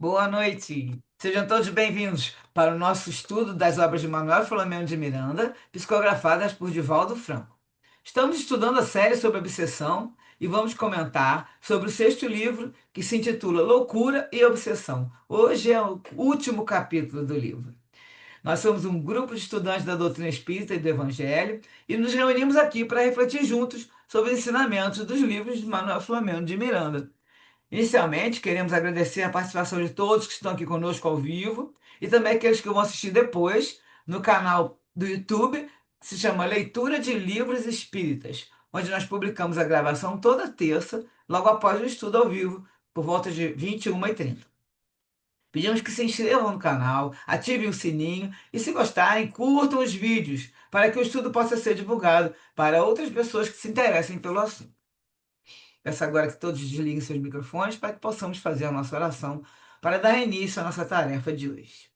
Boa noite. Sejam todos bem-vindos para o nosso estudo das obras de Manuel Filomeno de Miranda, psicografadas por Divaldo Franco. Estamos estudando a série sobre obsessão e vamos comentar sobre o sexto livro, que se intitula Loucura e Obsessão. Hoje é o último capítulo do livro. Nós somos um grupo de estudantes da doutrina espírita e do Evangelho e nos reunimos aqui para refletir juntos sobre os ensinamentos dos livros de Manuel Filomeno de Miranda. Inicialmente, queremos agradecer a participação de todos que estão aqui conosco ao vivo e também aqueles que vão assistir depois no canal do YouTube, que se chama Leitura de Livros Espíritas, onde nós publicamos a gravação toda terça, logo após o estudo ao vivo, por volta de 21h30. Pedimos que se inscrevam no canal, ativem o sininho e, se gostarem, curtam os vídeos para que o estudo possa ser divulgado para outras pessoas que se interessem pelo assunto. Peço agora que todos desliguem seus microfones para que possamos fazer a nossa oração para dar início à nossa tarefa de hoje.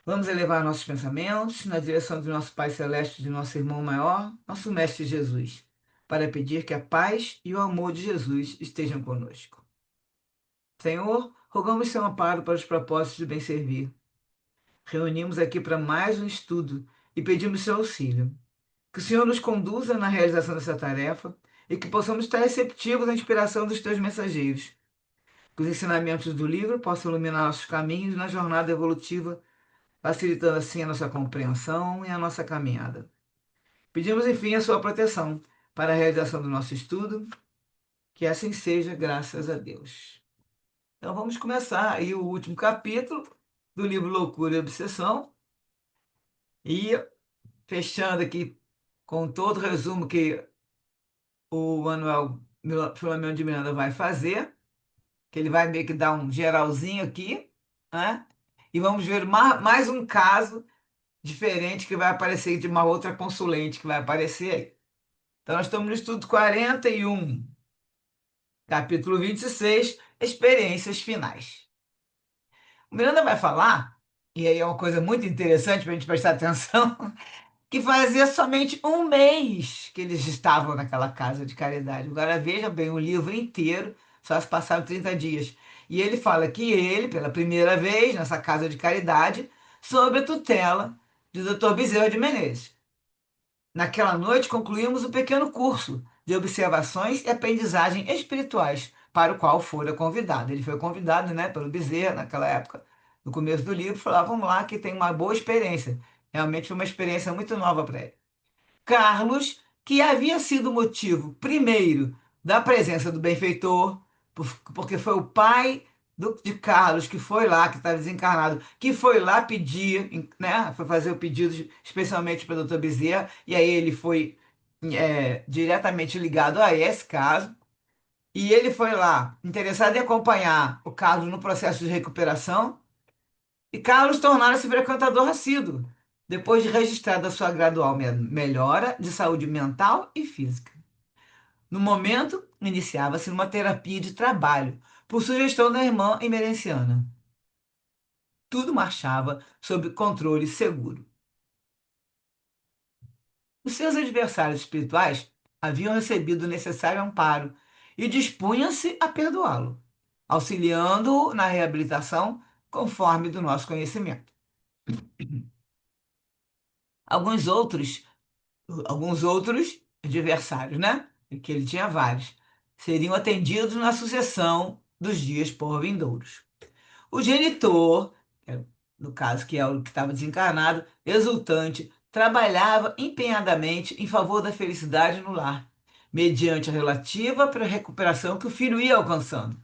Vamos elevar nossos pensamentos na direção do nosso Pai Celeste, de nosso irmão maior, nosso Mestre Jesus, para pedir que a paz e o amor de Jesus estejam conosco. Senhor, rogamos seu amparo para os propósitos de bem servir. Reunimos aqui para mais um estudo e pedimos seu auxílio. Que o Senhor nos conduza na realização dessa tarefa e que possamos estar receptivos à inspiração dos teus mensageiros. Que os ensinamentos do livro possam iluminar nossos caminhos na jornada evolutiva, facilitando assim a nossa compreensão e a nossa caminhada. Pedimos, enfim, a sua proteção para a realização do nosso estudo, que assim seja, graças a Deus. Então vamos começar aí o último capítulo do livro Loucura e Obsessão e fechando aqui com todo o resumo que o Manuel Filomeno de Miranda vai fazer, que ele vai meio que dar um geralzinho aqui, né? E vamos ver mais um caso diferente que vai aparecer de uma outra consulente que vai aparecer aí. Então, nós estamos no estudo 41, capítulo 26, experiências finais. O Miranda vai falar, e aí é uma coisa muito interessante para a gente prestar atenção, que fazia somente um mês que eles estavam naquela casa de caridade. Agora veja bem, o livro inteiro, só se passaram 30 dias. E ele fala que ele, pela primeira vez nessa casa de caridade, sob a tutela de Dr. Bezerra de Menezes. Naquela noite concluímos um pequeno curso de observações e aprendizagem espirituais, para o qual fora convidado. Ele foi convidado, né, pelo Bezerra naquela época, no começo do livro, falou: "Ah, vamos lá, que tem uma boa experiência." Realmente foi uma experiência muito nova para ele. Carlos, que havia sido o motivo, primeiro, da presença do benfeitor, porque foi o pai de Carlos que foi lá, que estava desencarnado, que foi lá pedir, né, foi fazer o pedido especialmente para o doutor Bezerra, e aí ele foi diretamente ligado a esse caso, e ele foi lá interessado em acompanhar o Carlos no processo de recuperação, e Carlos tornara-se frequentador assíduo, depois de registrada sua gradual melhora de saúde mental e física. No momento, iniciava-se uma terapia de trabalho, por sugestão da irmã emerenciana. Tudo marchava sob controle seguro. Os seus adversários espirituais haviam recebido o necessário amparo e dispunham-se a perdoá-lo, auxiliando-o na reabilitação conforme do nosso conhecimento. Alguns outros alguns outros adversários, né? Que ele tinha vários, seriam atendidos na sucessão dos dias por vindouros. O genitor, no caso que é o que estava desencarnado, exultante, trabalhava empenhadamente em favor da felicidade no lar, mediante a relativa para a recuperação que o filho ia alcançando,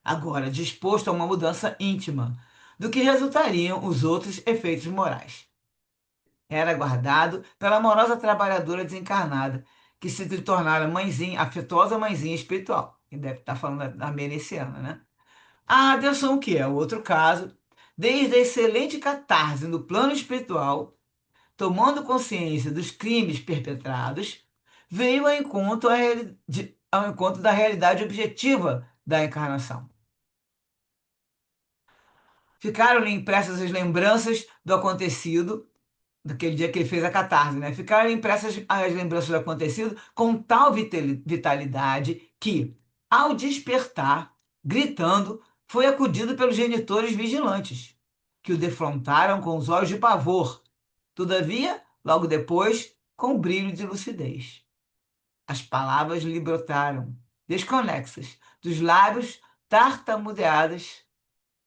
agora disposto a uma mudança íntima, do que resultariam os outros efeitos morais. Era guardado pela amorosa trabalhadora desencarnada, que se tornara mãezinha, afetuosa mãezinha espiritual. Que deve estar falando da Meneciana, né? A atenção, que é o outro caso, desde a excelente catarse no plano espiritual, tomando consciência dos crimes perpetrados, veio ao encontro da realidade objetiva da encarnação. Ficaram-lhe impressas as lembranças do acontecido daquele dia que ele fez a catarse, né? Ficaram impressas as lembranças do acontecido com tal vitalidade que, ao despertar, gritando, foi acudido pelos genitores vigilantes, que o defrontaram com os olhos de pavor. Todavia, logo depois, com brilho de lucidez. As palavras lhe brotaram, desconexas, dos lábios tartamudeadas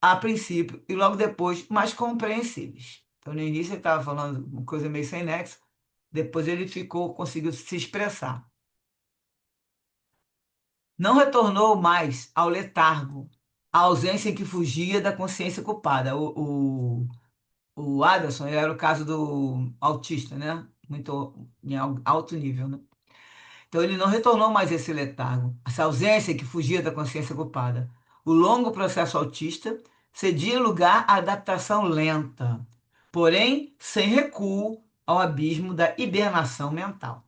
a princípio e logo depois mais compreensíveis. Então, no início ele estava falando uma coisa meio sem nexo, depois ele conseguiu se expressar. Não retornou mais ao letargo, a ausência em que fugia da consciência culpada. O Adelson ele era o caso do autista, né? Muito em alto nível, né? Então ele não retornou mais a esse letargo, essa ausência que fugia da consciência culpada. O longo processo autista cedia lugar à adaptação lenta, porém sem recuo ao abismo da hibernação mental.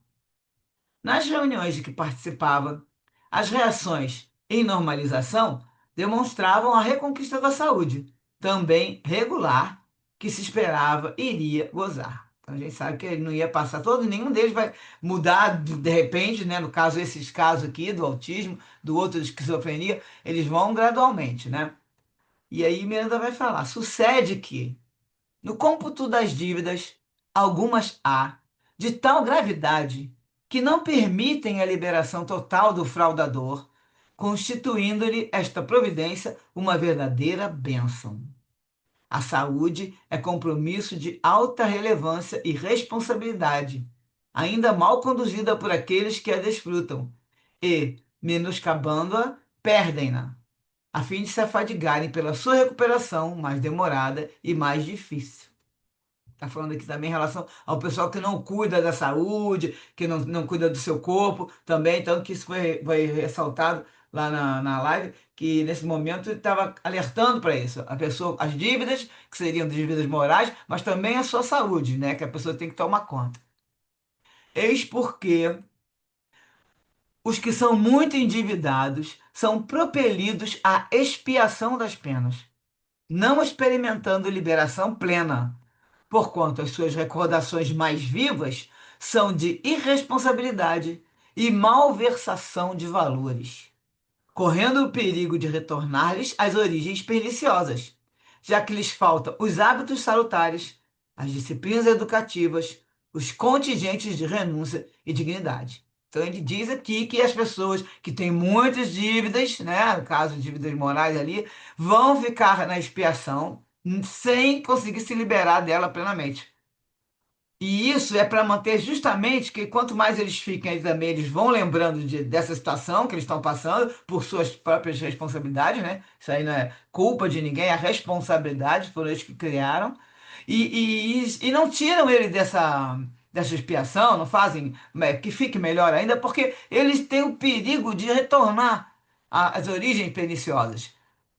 Nas reuniões de que participava, as reações em normalização demonstravam a reconquista da saúde, também regular, que se esperava iria gozar. Então a gente sabe que ele não ia passar todo, nenhum deles vai mudar de repente, né? No caso, esses casos aqui do autismo, do outro de esquizofrenia, eles vão gradualmente, né? E aí Miranda vai falar: sucede que no cômputo das dívidas, algumas há de tal gravidade que não permitem a liberação total do fraudador, constituindo-lhe esta providência uma verdadeira bênção. A saúde é compromisso de alta relevância e responsabilidade, ainda mal conduzida por aqueles que a desfrutam, e, menoscabando-a, perdem-na, a fim de se afadigarem pela sua recuperação mais demorada e mais difícil. Está falando aqui também em relação ao pessoal que não cuida da saúde, que não cuida do seu corpo também, tanto que isso foi ressaltado lá na live, que nesse momento ele estava alertando para isso. A pessoa, as dívidas, que seriam dívidas morais, mas também a sua saúde, né? Que a pessoa tem que tomar conta. Eis porque os que são muito endividados são propelidos à expiação das penas, não experimentando liberação plena, porquanto as suas recordações mais vivas são de irresponsabilidade e malversação de valores, correndo o perigo de retornar-lhes às origens perniciosas, já que lhes faltam os hábitos salutares, as disciplinas educativas, os contingentes de renúncia e dignidade. Então ele diz aqui que as pessoas que têm muitas dívidas, né, no caso de dívidas morais ali, vão ficar na expiação sem conseguir se liberar dela plenamente. E isso é para manter justamente que quanto mais eles fiquem aí também, eles vão lembrando dessa situação que eles estão passando por suas próprias responsabilidades, né? Isso aí não é culpa de ninguém, é a responsabilidade, foram eles que criaram. E não tiram ele dessa expiação, não fazem que fique melhor ainda, porque eles têm o perigo de retornar às origens perniciosas.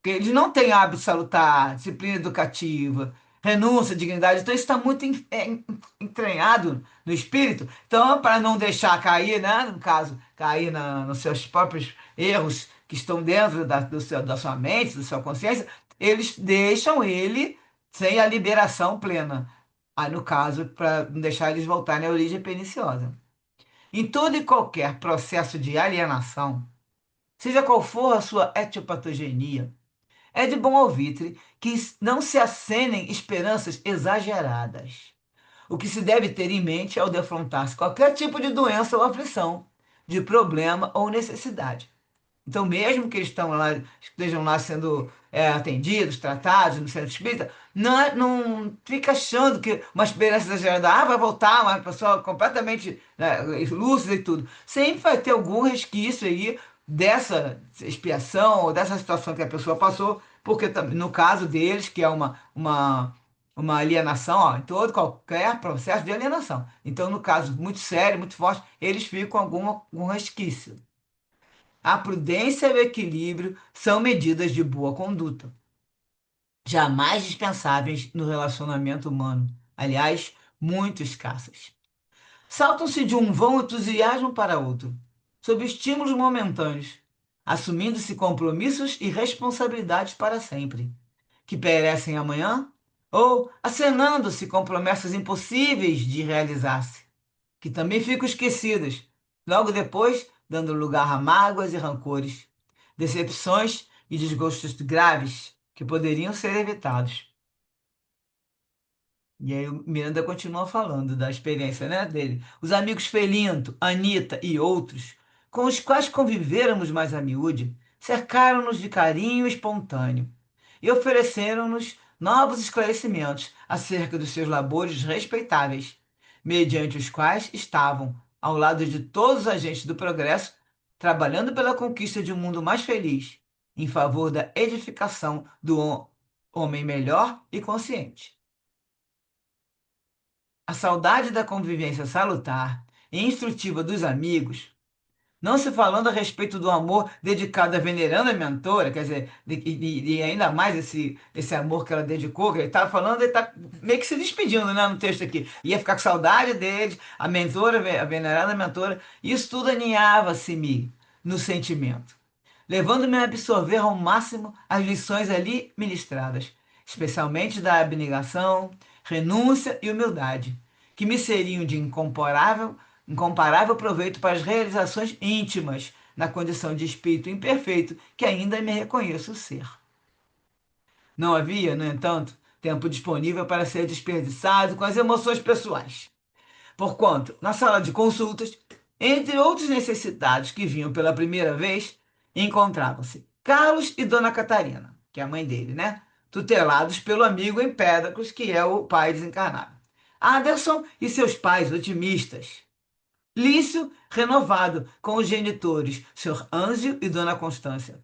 Porque eles não têm hábito salutar, disciplina educativa, renúncia, dignidade. Então, isso está muito entranhado no espírito. Então, para não deixar cair, né, no caso, cair nos seus próprios erros que estão dentro da sua mente, da sua consciência, eles deixam ele sem a liberação plena. Aí, no caso, para não deixar eles voltarem à origem perniciosa. Em todo e qualquer processo de alienação, seja qual for a sua etiopatogenia, é de bom alvitre que não se acenem esperanças exageradas. O que se deve ter em mente ao defrontar-se qualquer tipo de doença ou aflição, de problema ou necessidade. Então, mesmo que eles estejam lá sendo atendidos, tratados no centro espírita, não fica achando que uma experiência exagerada, vai voltar, uma pessoa completamente lúcida e tudo. Sempre vai ter algum resquício aí dessa expiação ou dessa situação que a pessoa passou, porque no caso deles, que é uma alienação, ó, em todo qualquer processo de alienação. Então, no caso muito sério, muito forte, eles ficam com algum resquício. A prudência e o equilíbrio são medidas de boa conduta, jamais dispensáveis no relacionamento humano, aliás, muito escassas. Saltam-se de um vão entusiasmo para outro, sob estímulos momentâneos, assumindo-se compromissos e responsabilidades para sempre, que perecem amanhã, ou acenando-se com promessas impossíveis de realizar-se, que também ficam esquecidas, logo depois dando lugar a mágoas e rancores, decepções e desgostos graves que poderiam ser evitados. E aí o Miranda continua falando da experiência, né, dele. Os amigos Felinto, Anita e outros, com os quais convivêramos mais a miúde, cercaram-nos de carinho espontâneo e ofereceram-nos novos esclarecimentos acerca dos seus labores respeitáveis, mediante os quais estavam, ao lado de todos os agentes do progresso, trabalhando pela conquista de um mundo mais feliz, em favor da edificação do homem melhor e consciente. A saudade da convivência salutar e instrutiva dos amigos, não se falando a respeito do amor dedicado à veneranda mentora, quer dizer, e ainda mais esse amor que ela dedicou, que ele estava falando, ele está meio que se despedindo, né, no texto aqui. Ia ficar com saudade dele, a mentora, a veneranda mentora, isso tudo aninhava-se-me no sentimento, levando-me a absorver ao máximo as lições ali ministradas, especialmente da abnegação, renúncia e humildade, que me seriam de incomparável proveito para as realizações íntimas, na condição de espírito imperfeito que ainda me reconheço ser. Não havia, no entanto, tempo disponível para ser desperdiçado com as emoções pessoais. Porquanto, na sala de consultas, entre outros necessitados que vinham pela primeira vez, encontravam-se Carlos e Dona Catarina, que é a mãe dele, né? Tutelados pelo amigo Empédocles, que é o pai desencarnado. Aderson e seus pais otimistas. Lício, renovado com os genitores, Sr. Ânzio e Dona Constância.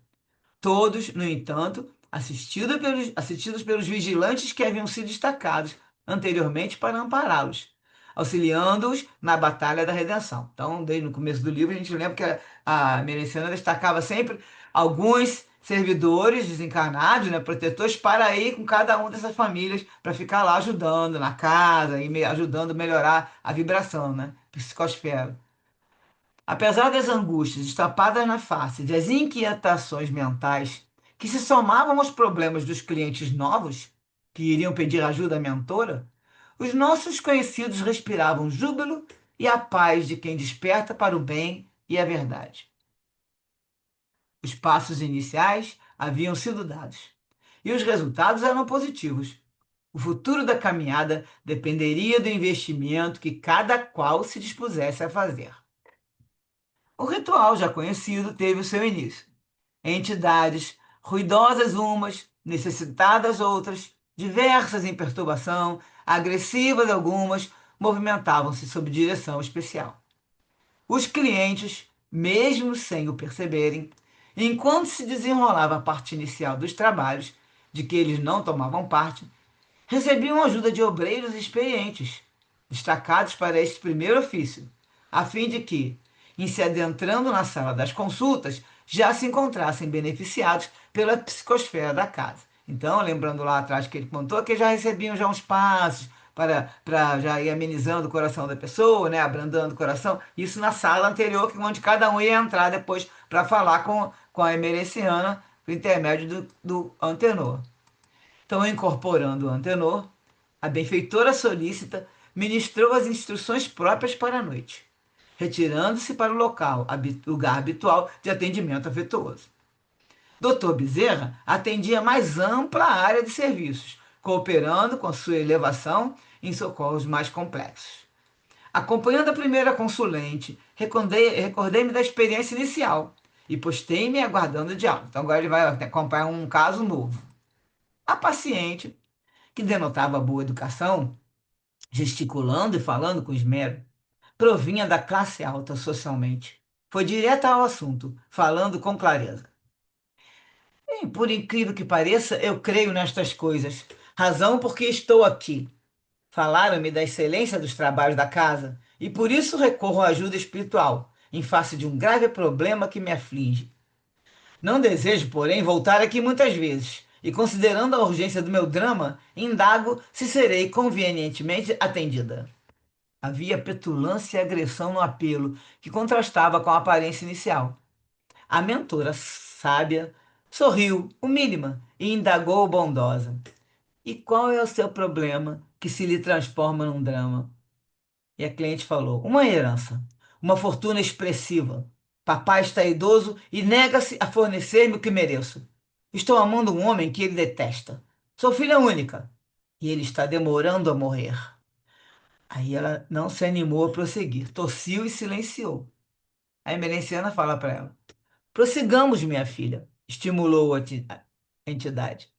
Todos, no entanto, assistidos pelos vigilantes que haviam sido destacados anteriormente para ampará-los, auxiliando-os na batalha da redenção. Então, desde no começo do livro, a gente lembra que a Meliciana destacava sempre alguns servidores desencarnados, né, protetores, para ir com cada uma dessas famílias para ficar lá ajudando na casa e ajudando a melhorar a vibração, né, psicosfera. Apesar das angústias estampadas na face, das inquietações mentais que se somavam aos problemas dos clientes novos que iriam pedir ajuda à mentora, os nossos conhecidos respiravam júbilo e a paz de quem desperta para o bem e a verdade. Os passos iniciais haviam sido dados e os resultados eram positivos. O futuro da caminhada dependeria do investimento que cada qual se dispusesse a fazer. O ritual já conhecido teve o seu início. Entidades, ruidosas umas, necessitadas outras, diversas em perturbação, agressivas algumas, movimentavam-se sob direção especial. Os clientes, mesmo sem o perceberem, enquanto se desenrolava a parte inicial dos trabalhos, de que eles não tomavam parte, recebiam ajuda de obreiros experientes, destacados para este primeiro ofício, a fim de que, em se adentrando na sala das consultas, já se encontrassem beneficiados pela psicosfera da casa. Então, lembrando lá atrás que ele contou que já recebiam já uns passos para já ir amenizando o coração da pessoa, né, abrandando o coração. Isso na sala anterior, onde cada um ia entrar depois para falar com a emereciana por intermédio do antenor. Então, incorporando o antenor, a benfeitora solícita ministrou as instruções próprias para a noite, retirando-se para o lugar habitual de atendimento afetuoso. Dr. Bezerra atendia mais ampla área de serviços, cooperando com sua elevação em socorros mais complexos. Acompanhando a primeira consulente, recordei-me da experiência inicial e postei-me aguardando o diálogo. Então agora ele vai acompanhar um caso novo. A paciente, que denotava boa educação, gesticulando e falando com esmero, provinha da classe alta socialmente. Foi direta ao assunto, falando com clareza. E, por incrível que pareça, eu creio nestas coisas. Razão porque estou aqui. Falaram-me da excelência dos trabalhos da casa e por isso recorro à ajuda espiritual, em face de um grave problema que me aflige. Não desejo, porém, voltar aqui muitas vezes, e considerando a urgência do meu drama, indago se serei convenientemente atendida. Havia petulância e agressão no apelo, que contrastava com a aparência inicial. A mentora sábia sorriu, humílima, e indagou bondosa. E qual é o seu problema que se lhe transforma num drama? E a cliente falou: uma herança, uma fortuna expressiva. Papai está idoso e nega-se a fornecer-me o que mereço. Estou amando um homem que ele detesta. Sou filha única. E ele está demorando a morrer. Aí ela não se animou a prosseguir, tossiu e silenciou. A emerenciana fala para ela: prossigamos, minha filha, estimulou a entidade.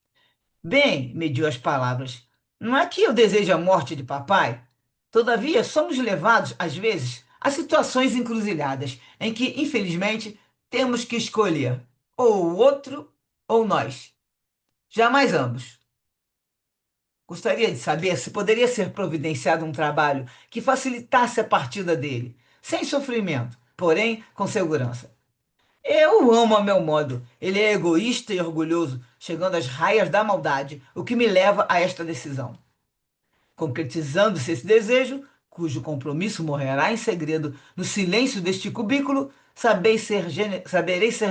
Bem, mediu as palavras, não é que eu deseje a morte de papai? Todavia, somos levados, às vezes, a situações encruzilhadas em que, infelizmente, temos que escolher ou o outro ou nós. Jamais ambos. Gostaria de saber se poderia ser providenciado um trabalho que facilitasse a partida dele, sem sofrimento, porém com segurança. Eu o amo a meu modo. Ele é egoísta e orgulhoso, chegando às raias da maldade, o que me leva a esta decisão. Concretizando-se esse desejo, cujo compromisso morrerá em segredo no silêncio deste cubículo, saberei ser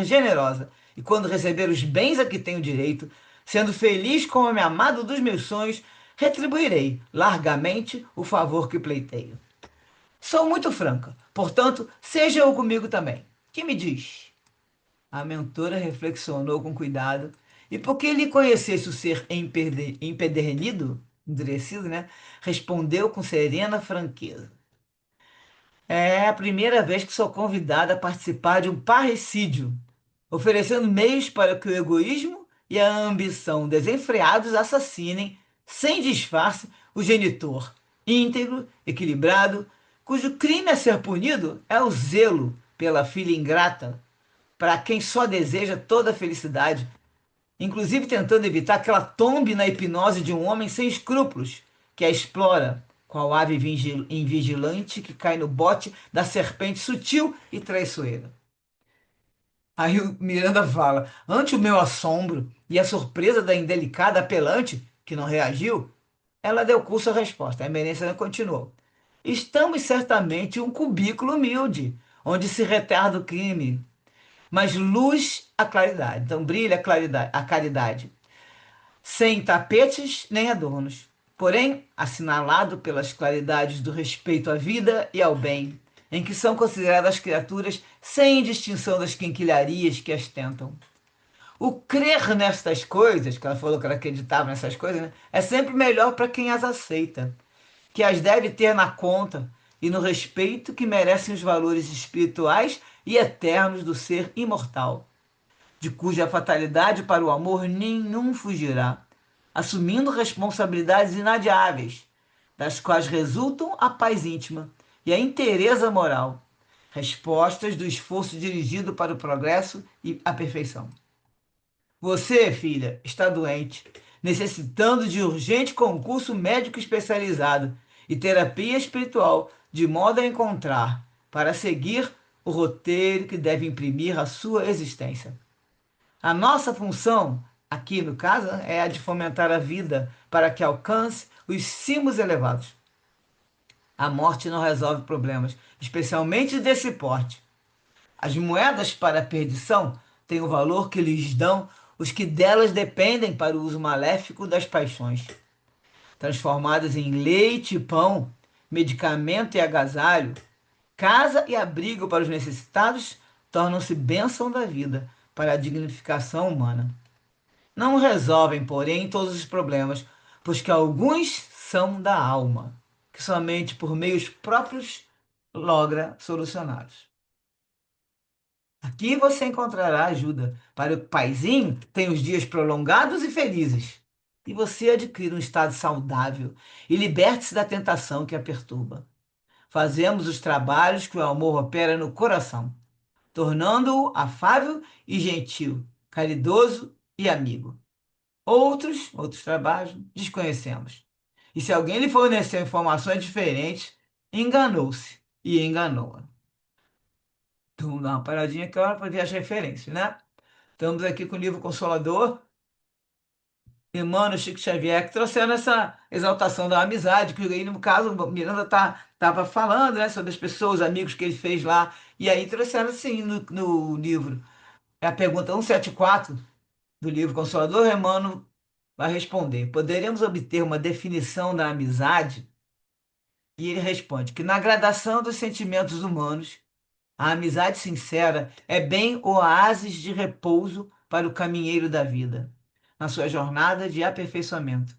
generosa, e quando receber os bens a que tenho direito, sendo feliz com o homem amado dos meus sonhos, retribuirei largamente o favor que pleiteio. Sou muito franca, portanto, seja o comigo também. Que me diz? A mentora reflexionou com cuidado, e porque lhe conhecesse o ser empedernido, endurecido, né? Respondeu com serena franqueza. É a primeira vez que sou convidada a participar de um parricídio, oferecendo meios para que o egoísmo e a ambição desenfreados assassinem, sem disfarce, o genitor, íntegro, equilibrado, cujo crime a ser punido é o zelo pela filha ingrata, para quem só deseja toda a felicidade, inclusive tentando evitar que ela tombe na hipnose de um homem sem escrúpulos, que a explora, qual ave invigilante que cai no bote da serpente sutil e traiçoeira. Aí o Miranda fala: ante o meu assombro e a surpresa da indelicada apelante, que não reagiu, ela deu curso à resposta. A emerência continuou: estamos certamente em um cubículo humilde, onde se retarda o crime, mas luz a claridade. Então brilha a caridade, sem tapetes nem adornos, porém assinalado pelas claridades do respeito à vida e ao bem, em que são consideradas criaturas sem distinção das quinquilharias que as tentam. O crer nestas coisas, que ela falou que ela acreditava nessas coisas, né, é sempre melhor para quem as aceita, que as deve ter na conta e no respeito que merecem os valores espirituais e eternos do ser imortal, de cuja fatalidade para o amor nenhum fugirá, assumindo responsabilidades inadiáveis, das quais resultam a paz íntima e a inteireza moral, respostas do esforço dirigido para o progresso e a perfeição. Você, filha, está doente, necessitando de urgente concurso médico especializado e terapia espiritual, de modo a encontrar, para seguir, o roteiro que deve imprimir a sua existência. A nossa função, aqui no caso, é a de fomentar a vida para que alcance os cimos elevados. A morte não resolve problemas, especialmente desse porte. As moedas para a perdição têm o valor que lhes dão os que delas dependem para o uso maléfico das paixões. Transformadas em leite e pão, medicamento e agasalho, casa e abrigo para os necessitados, tornam-se bênção da vida para a dignificação humana. Não resolvem, porém, todos os problemas, pois que alguns são da alma, que somente por meios próprios logra solucioná-los. Aqui você encontrará ajuda para o paizinho tem os dias prolongados e felizes, e você adquire um estado saudável e liberte-se da tentação que a perturba. Fazemos os trabalhos que o amor opera no coração, tornando-o afável e gentil, caridoso e amigo. Outros trabalhos, desconhecemos. E se alguém lhe forneceu informações diferentes, enganou-se e enganou-a. Então, vamos dar uma paradinha aqui para ver as referências, né? Estamos aqui com o livro Consolador, Emmanuel Chico Xavier, que trouxeram essa exaltação da amizade, que aí, no caso, o Miranda estava falando, né, sobre as pessoas, amigos que ele fez lá, e aí trouxeram, assim, no livro. É a pergunta 174 do livro Consolador, Emmanuel vai responder: poderemos obter uma definição da amizade? E ele responde que na gradação dos sentimentos humanos, a amizade sincera é bem oásis de repouso para o caminheiro da vida, na sua jornada de aperfeiçoamento.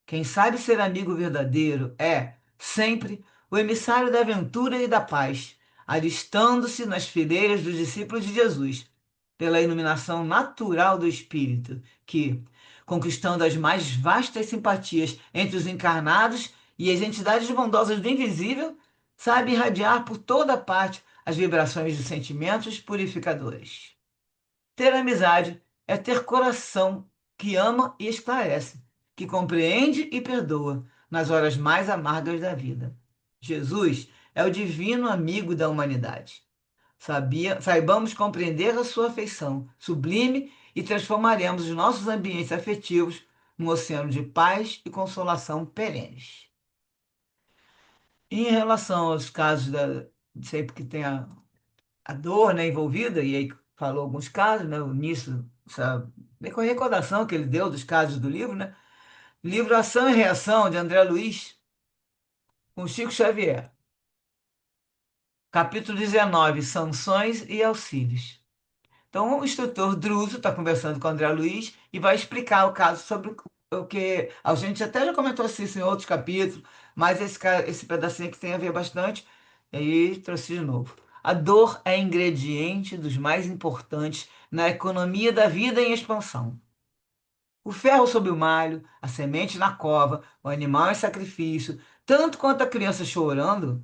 Quem sabe ser amigo verdadeiro é, sempre, o emissário da aventura e da paz, alistando-se nas fileiras dos discípulos de Jesus, pela iluminação natural do Espírito, que, conquistando as mais vastas simpatias entre os encarnados e as entidades bondosas do invisível, sabe irradiar por toda parte as vibrações dos sentimentos purificadores. Ter amizade é ter coração que ama e esclarece, que compreende e perdoa nas horas mais amargas da vida. Jesus é o divino amigo da humanidade. Saibamos compreender a sua afeição sublime e transformaremos os nossos ambientes afetivos num oceano de paz e consolação perenes. Em relação aos casos sempre que tem a dor, né, envolvida, e aí falou alguns casos, né, nisso, essa recordação que ele deu dos casos do livro, né? Livro Ação e Reação, de André Luiz, com Chico Xavier. Capítulo 19, Sanções e Auxílios. Então, o instrutor Druso está conversando com o André Luiz e vai explicar o caso sobre o que a gente até já comentou assim, isso em outros capítulos, mas esse pedacinho aqui tem a ver bastante, e aí trouxe de novo. A dor é ingrediente dos mais importantes na economia da vida em expansão. O ferro sob o malho, a semente na cova, o animal em sacrifício, tanto quanto a criança chorando,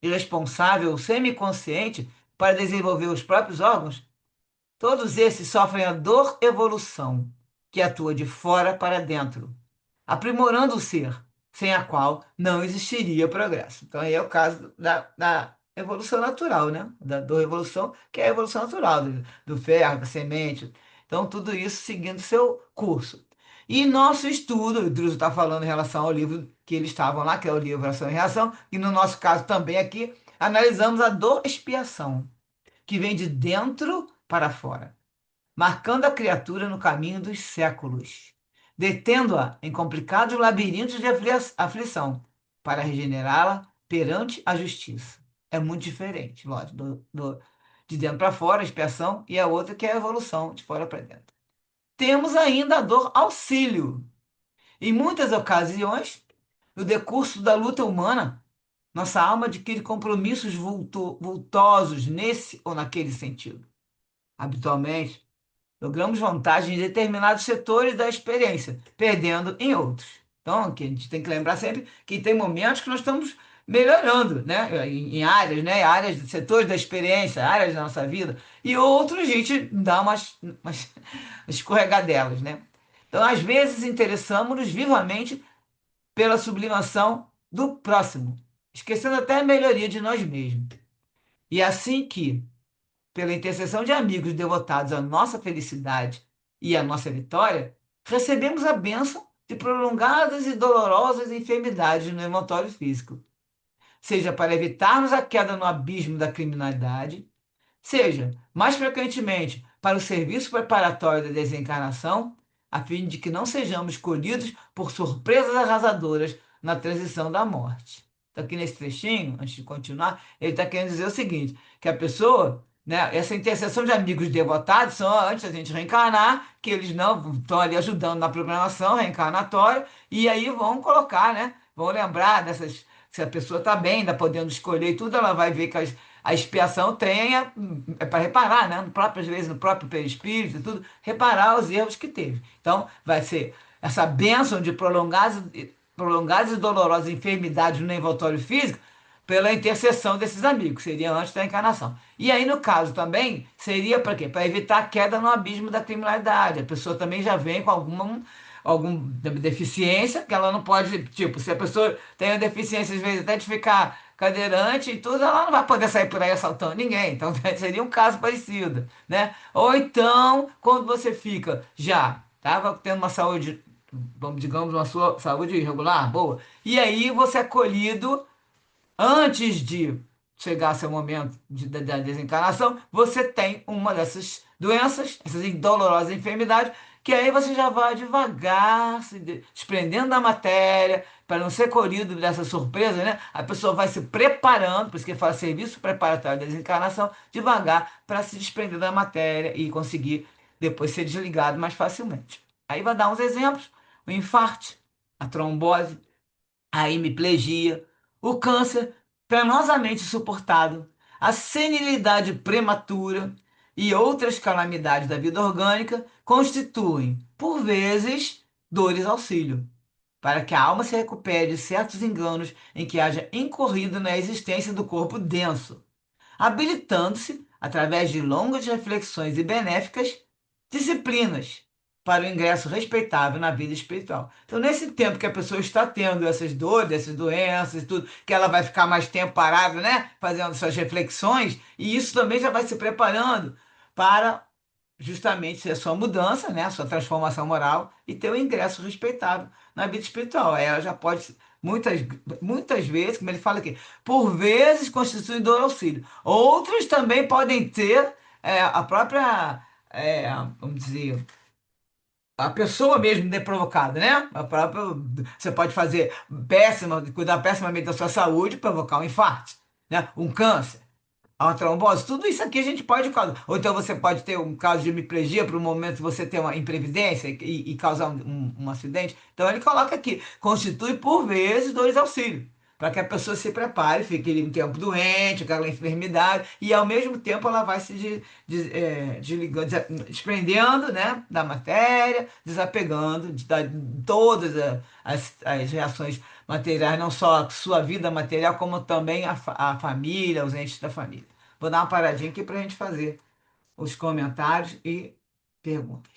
irresponsável ou semiconsciente para desenvolver os próprios órgãos, todos esses sofrem a dor evolução, que atua de fora para dentro, aprimorando o ser, sem a qual não existiria progresso. Então, aí é o caso da evolução natural, né? Da dor evolução, que é a evolução natural, do ferro, da semente. Então, tudo isso seguindo seu curso. E nosso estudo, o Druso está falando em relação ao livro que eles estavam lá, que é o livro Ação e Reação, e no nosso caso também aqui, analisamos a dor expiação, que vem de dentro para fora, marcando a criatura no caminho dos séculos, detendo-a em complicados labirintos de aflição, para regenerá-la perante a justiça. É muito diferente, lógico, de dentro para fora, a expiação, e a outra que é a evolução, de fora para dentro. Temos ainda a dor auxílio. Em muitas ocasiões, no decurso da luta humana, nossa alma adquire compromissos vultosos nesse ou naquele sentido. Habitualmente, logramos vantagem em determinados setores da experiência, perdendo em outros. Então, aqui a gente tem que lembrar sempre que tem momentos que nós estamos melhorando, né? Em áreas, né? Áreas, setores da experiência, áreas da nossa vida, e outros a gente dá umas escorregadelas, né? Então, às vezes, interessamos-nos vivamente pela sublimação do próximo, esquecendo até a melhoria de nós mesmos. E é assim que, pela intercessão de amigos devotados à nossa felicidade e à nossa vitória, recebemos a bênção de prolongadas e dolorosas enfermidades no hematório físico, seja para evitarmos a queda no abismo da criminalidade, seja, mais frequentemente, para o serviço preparatório da desencarnação, a fim de que não sejamos colhidos por surpresas arrasadoras na transição da morte. Então, aqui nesse trechinho, antes de continuar, ele está querendo dizer o seguinte, que a pessoa, né, essa intercessão de amigos devotados são antes da gente reencarnar, que eles não estão ali ajudando na programação reencarnatória, e aí vão colocar, né, vão lembrar dessas, se a pessoa está bem, ainda podendo escolher e tudo, ela vai ver que a expiação tem é para reparar, né? No próprio, às vezes, no próprio perispírito e tudo, reparar os erros que teve. Então, vai ser essa bênção de prolongadas e dolorosas enfermidades no envoltório físico pela intercessão desses amigos, seria antes da encarnação. E aí, no caso também, seria para quê? Para evitar a queda no abismo da criminalidade. A pessoa também já vem com alguma deficiência que ela não pode, tipo, se a pessoa tem uma deficiência, às vezes, até de ficar cadeirante e tudo, ela não vai poder sair por aí assaltando ninguém. Então, seria um caso parecido, né? Ou então, quando você fica já, estava tendo uma saúde, vamos, digamos, uma sua saúde irregular, boa, e aí você é acolhido antes de chegar seu momento da desencarnação, você tem uma dessas doenças, essas dolorosas enfermidades, que aí você já vai devagar se desprendendo da matéria, para não ser colhido dessa surpresa, né? A pessoa vai se preparando, por isso que fala serviço preparatório da desencarnação, devagar para se desprender da matéria e conseguir depois ser desligado mais facilmente. Aí vai dar uns exemplos: o infarte, a trombose, a hemiplegia, o câncer penosamente suportado, a senilidade prematura e outras calamidades da vida orgânica constituem, por vezes, dores auxílio, para que a alma se recupere de certos enganos em que haja incorrido na existência do corpo denso, habilitando-se, através de longas reflexões e benéficas disciplinas, para o ingresso respeitável na vida espiritual. Então, nesse tempo que a pessoa está tendo essas dores, essas doenças, tudo, que ela vai ficar mais tempo parada, né, fazendo suas reflexões, e isso também já vai se preparando para justamente a sua mudança, né, a sua transformação moral e ter o ingresso respeitável na vida espiritual. Aí ela já pode, muitas vezes, como ele fala aqui, por vezes constitui dor auxílio. Outros também podem ter a própria, vamos dizer, a pessoa mesmo ter provocado, né? A própria, você pode fazer cuidar pessimamente da sua saúde, provocar um infarto, né? Um câncer. A uma trombose, tudo isso aqui a gente pode causar. Ou então você pode ter um caso de hemiplegia para um momento você ter uma imprevidência e causar um acidente. Então ele coloca aqui, constitui por vezes dores auxílio, para que a pessoa se prepare, fique ali um tempo doente, aquela enfermidade, e ao mesmo tempo ela vai se desligando, desprendendo, né, da matéria, desapegando de todas as reações materiais, não só a sua vida material, como também a família, os entes da família. Vou dar uma paradinha aqui para a gente fazer os comentários e perguntas.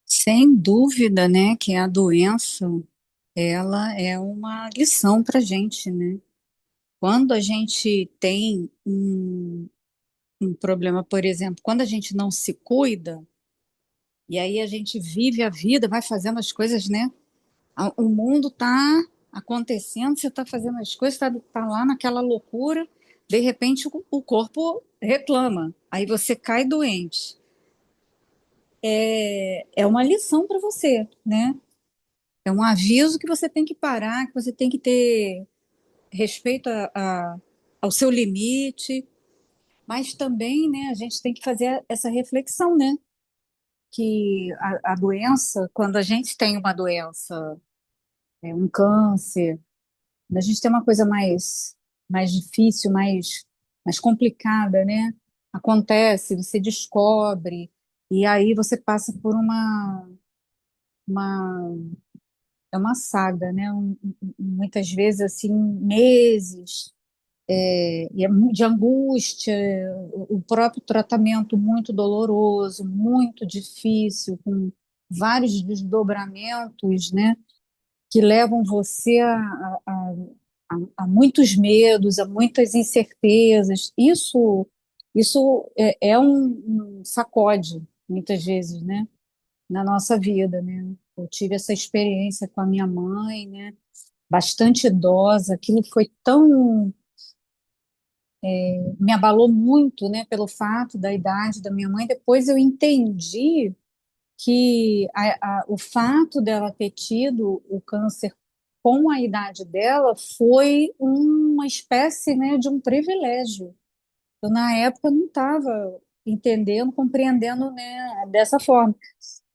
Sem dúvida, né, que a doença, ela é uma lição para a gente, né? Quando a gente tem um problema, por exemplo, quando a gente não se cuida, e aí a gente vive a vida, vai fazendo as coisas, né? O mundo tá acontecendo, você tá fazendo as coisas, tá lá naquela loucura, de repente o corpo reclama, aí você cai doente. É uma lição para você, né? É um aviso que você tem que parar, que você tem que ter respeito ao seu limite, mas também, né, a gente tem que fazer essa reflexão, né, que a doença, quando a gente tem uma doença, um câncer, quando a gente tem uma coisa mais difícil, mais complicada, né, acontece, você descobre, e aí você passa por uma é uma saga, né? Muitas vezes assim meses, e é de angústia, o próprio tratamento muito doloroso, muito difícil, com vários desdobramentos, né? Que levam você a muitos medos, a muitas incertezas. Isso é um sacode, muitas vezes, né? Na nossa vida, né? Eu tive essa experiência com a minha mãe, né? Bastante idosa, aquilo foi tão, me abalou muito, né? Pelo fato da idade da minha mãe. Depois eu entendi que o fato dela ter tido o câncer com a idade dela foi uma espécie, né, de um privilégio. Eu, na época, não estava entendendo, compreendendo, né, dessa forma.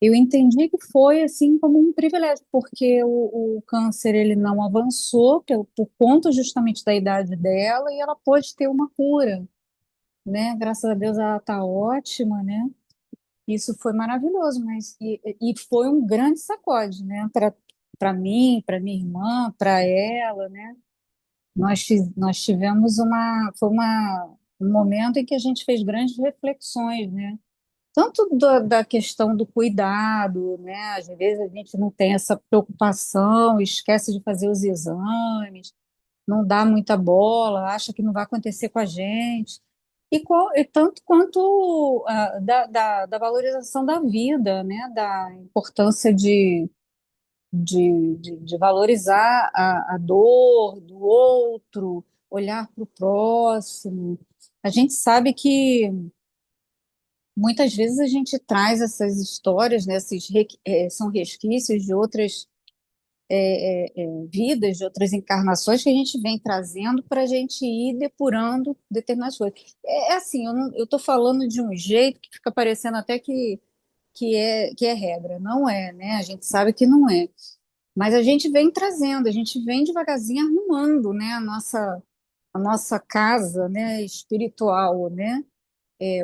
Eu entendi que foi assim como um privilégio, porque o câncer ele não avançou por conta justamente da idade dela e ela pôde ter uma cura, né? Graças a Deus ela está ótima, né? Isso foi maravilhoso, mas e foi um grande sacode, né? Para mim, para minha irmã, para ela, né? Nós tivemos um momento em que a gente fez grandes reflexões, né? Tanto da questão do cuidado, né? Às vezes a gente não tem essa preocupação, esquece de fazer os exames, não dá muita bola, acha que não vai acontecer com a gente. E tanto quanto da valorização da vida, né? Da importância de valorizar a dor do outro, olhar para o próximo. A gente sabe que muitas vezes a gente traz essas histórias, né, são resquícios de outras vidas, de outras encarnações que a gente vem trazendo para a gente ir depurando determinadas coisas. É assim, eu estou falando de um jeito que fica parecendo até que é regra. Não é, né? A gente sabe que não é. Mas a gente vem trazendo, a gente vem devagarzinho arrumando, né, a nossa casa, né, espiritual, né,